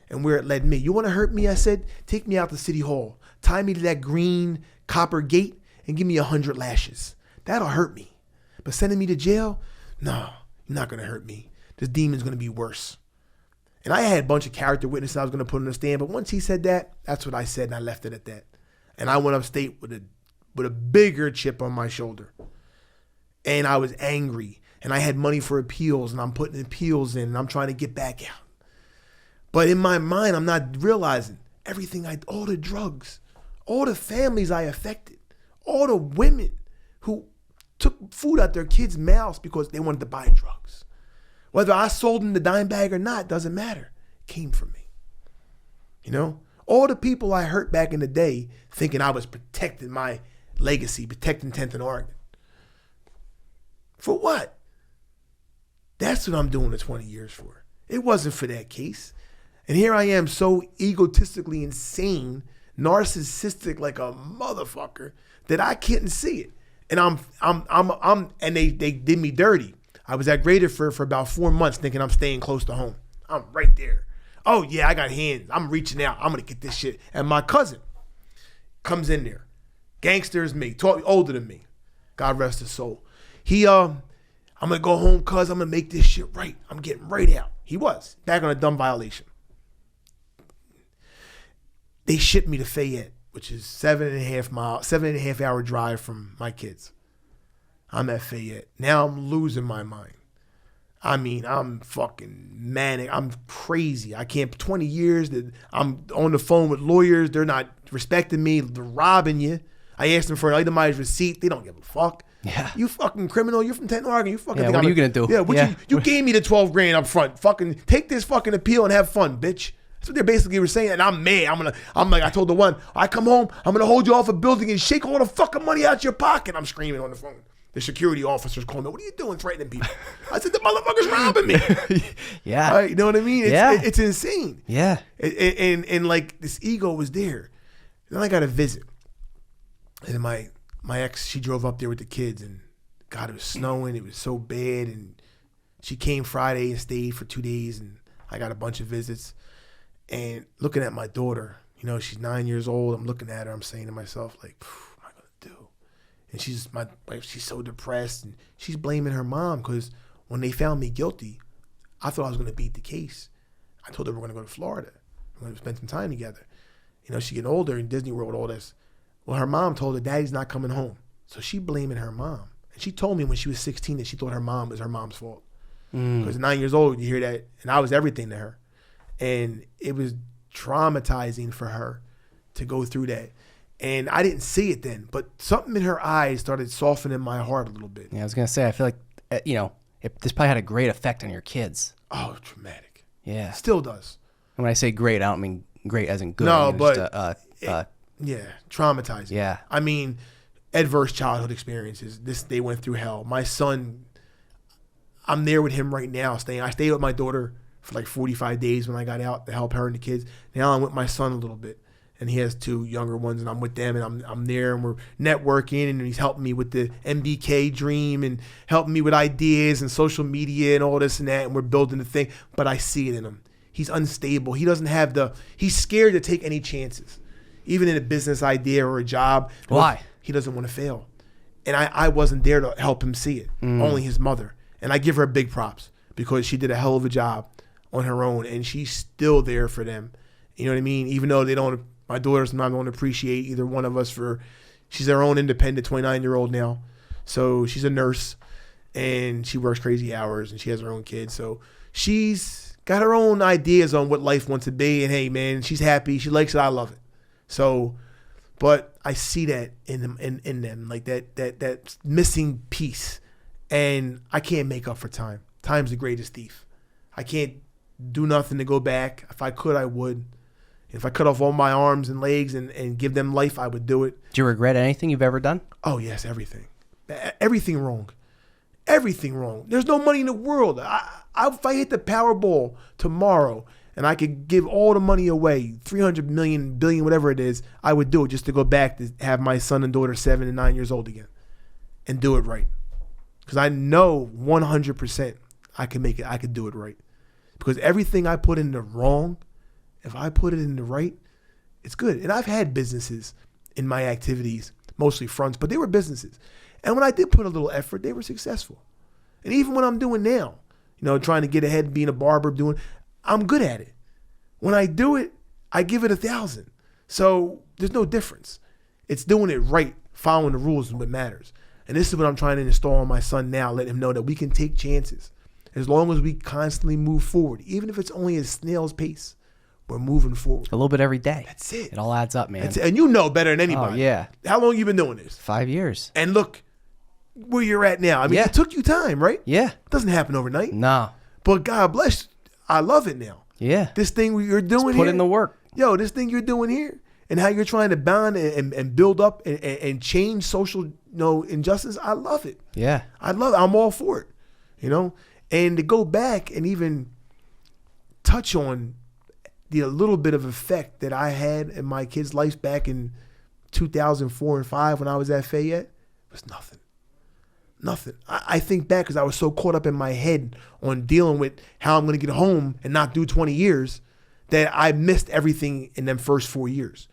[SPEAKER 1] And where it led me. You want to hurt me? I said, take me out to City Hall. Tie me to that green copper gate and give me 100 lashes. That'll hurt me. But sending me to jail? No, you're not going to hurt me. This demon's going to be worse. And I had a bunch of character witnesses I was going to put on the stand. But once he said that, that's what I said. And I left it at that. And I went upstate with a bigger chip on my shoulder. And I was angry. And I had money for appeals. And I'm putting appeals in. And I'm trying to get back out. But in my mind, I'm not realizing all the drugs, all the families I affected, all the women who took food out their kids' mouths because they wanted to buy drugs. Whether I sold them the dime bag or not, doesn't matter. It came from me. You know? All the people I hurt back in the day thinking I was protecting my legacy, protecting 10th and Oregon. For what? That's what I'm doing the 20 years for. It wasn't for that case. And here I am so egotistically insane, narcissistic like a motherfucker that I couldn't see it. And and they did me dirty. I was at Greater for about 4 months thinking I'm staying close to home. I'm right there. Oh yeah, I got hands. I'm reaching out. I'm gonna get this shit. And my cousin comes in there. Gangster as me, older than me. God rest his soul. I'm gonna go home, cuz I'm gonna make this shit right. I'm getting right out. He was back on a dumb violation. They shipped me to Fayette, which is 7.5 hour drive from my kids. I'm at Fayette. Now I'm losing my mind. I mean, I'm fucking manic. I'm crazy. I can't, 20 years that I'm on the phone with lawyers. They're not respecting me. They're robbing you. I asked them for an itemized receipt. They don't give a fuck.
[SPEAKER 4] Yeah.
[SPEAKER 1] You fucking criminal. You're from 10th Oregon. You fucking.
[SPEAKER 4] Yeah, what are you going to do?
[SPEAKER 1] Yeah, you gave me the 12 grand up front. Fucking take this fucking appeal and have fun, bitch. That's what they basically were saying. And I'm mad. I told the one, I come home, I'm going to hold you off a building and shake all the fucking money out your pocket. I'm screaming on the phone. The security officers call me, what are you doing threatening people? I said, the motherfucker's robbing me.
[SPEAKER 4] Yeah.
[SPEAKER 1] Right, you know what I mean? It's insane.
[SPEAKER 4] Yeah.
[SPEAKER 1] And like this ego was there. Then I got a visit. And my ex, she drove up there with the kids and God, it was snowing. It was so bad. And she came Friday and stayed for 2 days. And I got a bunch of visits. And looking at my daughter, you know, she's 9 years old. I'm looking at her. I'm saying to myself, like, what am I going to do? And she's so depressed. And she's blaming her mom because when they found me guilty, I thought I was going to beat the case. I told her we're going to go to Florida. We're going to spend some time together. You know, she's getting older in Disney World, all this. Well, her mom told her daddy's not coming home. So she blaming her mom. And she told me when she was 16 that she thought her mom was her mom's fault. Because 9 years old, you hear that. And I was everything to her. And it was traumatizing for her to go through that. And I didn't see it then. But something in her eyes started softening my heart a little bit.
[SPEAKER 4] Yeah, I was going to say, I feel like, this probably had a great effect on your kids.
[SPEAKER 1] Oh, traumatic.
[SPEAKER 4] Yeah.
[SPEAKER 1] Still does.
[SPEAKER 4] And when I say great, I don't mean great as in good.
[SPEAKER 1] No,
[SPEAKER 4] I mean,
[SPEAKER 1] but traumatizing.
[SPEAKER 4] Yeah.
[SPEAKER 1] I mean, adverse childhood experiences. They went through hell. My son, I'm there with him right now. I stayed with my daughter for like 45 days when I got out to help her and the kids. Now I'm with my son a little bit. And he has 2 younger ones, and I'm with them, and I'm there, and we're networking, and he's helping me with the MBK dream and helping me with ideas and social media and all this and that, and we're building the thing. But I see it in him. He's unstable. He doesn't have he's scared to take any chances, even in a business idea or a job.
[SPEAKER 4] Why?
[SPEAKER 1] He doesn't want to fail. And I wasn't there to help him see it, only his mother. And I give her big props because she did a hell of a job on her own, and she's still there for them. You know what I mean? Even though my daughter's not going to appreciate either one of us she's her own independent 29-year-old now. So she's a nurse and she works crazy hours and she has her own kids. So she's got her own ideas on what life wants to be. And hey, man, she's happy. She likes it. I love it. So, but I see that in them, like that missing piece. And I can't make up for time. Time's the greatest thief. I can't do nothing to go back. If I could, I would. If I cut off all my arms and legs and give them life, I would do it.
[SPEAKER 4] Do you regret anything you've ever done?
[SPEAKER 1] Oh, yes, everything. Everything wrong. Everything wrong. There's no money in the world. If I hit the Powerball tomorrow and I could give all the money away, 300 million, billion, whatever it is, I would do it just to go back to have my son and daughter 7 and 9 years old again and do it right. Because I know 100% I can make it. I could do it right. Because everything I put in the wrong, if I put it in the right, it's good. And I've had businesses in my activities, mostly fronts, but they were businesses. And when I did put a little effort, they were successful. And even when I'm doing now, trying to get ahead, being a barber, I'm good at it. When I do it, I give it 1,000. So there's no difference. It's doing it right, following the rules is what matters. And this is what I'm trying to install on my son now, let him know that we can take chances as long as we constantly move forward, even if it's only a snail's pace. we're moving forward.
[SPEAKER 4] A little bit every day.
[SPEAKER 1] That's it.
[SPEAKER 4] It all adds up, man.
[SPEAKER 1] That's it. And you know better than anybody.
[SPEAKER 4] Oh, yeah.
[SPEAKER 1] How long you been doing this?
[SPEAKER 4] 5 years.
[SPEAKER 1] And look where you're at now. I mean,
[SPEAKER 4] Yeah.
[SPEAKER 1] it took you time, right?
[SPEAKER 4] Yeah.
[SPEAKER 1] It doesn't happen overnight.
[SPEAKER 4] No.
[SPEAKER 1] But God bless, I love it now.
[SPEAKER 4] Yeah.
[SPEAKER 1] This thing you're doing
[SPEAKER 4] Put
[SPEAKER 1] here.
[SPEAKER 4] in the work.
[SPEAKER 1] Yo, this thing you're doing here and how you're trying to bond and build up and change social injustice, I love it.
[SPEAKER 4] Yeah.
[SPEAKER 1] I love it. I'm all for it, And to go back and even touch on the little bit of effect that I had in my kids' life back in 2004 and 5 when I was at Fayette was nothing. Nothing. I think back because I was so caught up in my head on dealing with how I'm going to get home and not do 20 years that I missed everything in them first 4 years.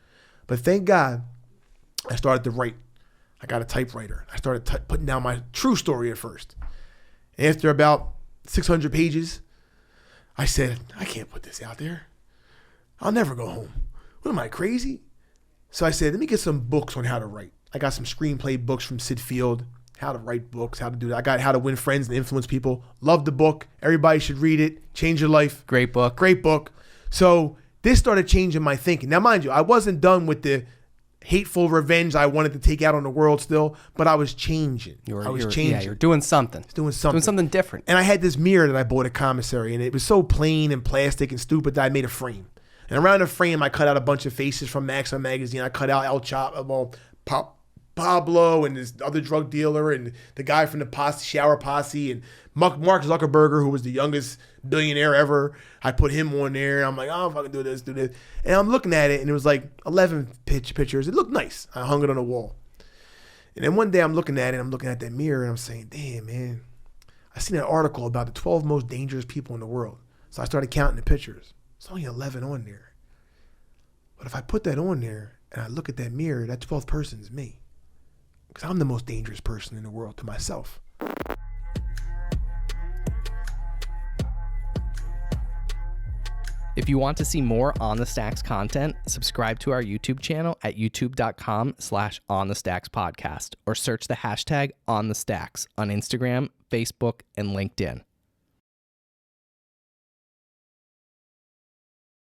[SPEAKER 1] But thank God I started to write. I got a typewriter. I started putting down my true story at first. After about 600 pages, I said, I can't put this out there. I'll never go home. What am I, crazy? So I said, let me get some books on how to write. I got some screenplay books from Sid Field, how to write books, how to do that. I got How to Win Friends and Influence People. Love the book. Everybody should read it. Change your life.
[SPEAKER 4] Great book.
[SPEAKER 1] Great book. So this started changing my thinking. Now, mind you, I wasn't done with the hateful revenge I wanted to take out on the world still, but I was changing. I was changing.
[SPEAKER 4] Yeah, you're doing something.
[SPEAKER 1] Doing something.
[SPEAKER 4] Doing something different.
[SPEAKER 1] And I had this mirror that I bought at commissary, and it was so plain and plastic and stupid that I made a frame. And around the frame, I cut out a bunch of faces from Maxim magazine. I cut out El Chapo, Pablo, and this other drug dealer, and the guy from the Shower Posse, and Mark Zuckerberg, who was the youngest billionaire ever. I put him on there. I'm like, oh, if I can do this. And I'm looking at it, and it was like 11 pictures. It looked nice. I hung it on the wall. And then one day I'm looking at it, I'm looking at that mirror, and I'm saying, damn, man, I seen an article about the 12 most dangerous people in the world. So I started counting the pictures. It's only 11 on there. But if I put that on there, and I look at that mirror, that 12th person is me. Because I'm the most dangerous person in the world to myself.
[SPEAKER 3] If you want to see more On the Stacks content, subscribe to our YouTube channel at youtube.com/onthestackspodcast or search the hashtag OnTheStacks on Instagram, Facebook, and LinkedIn.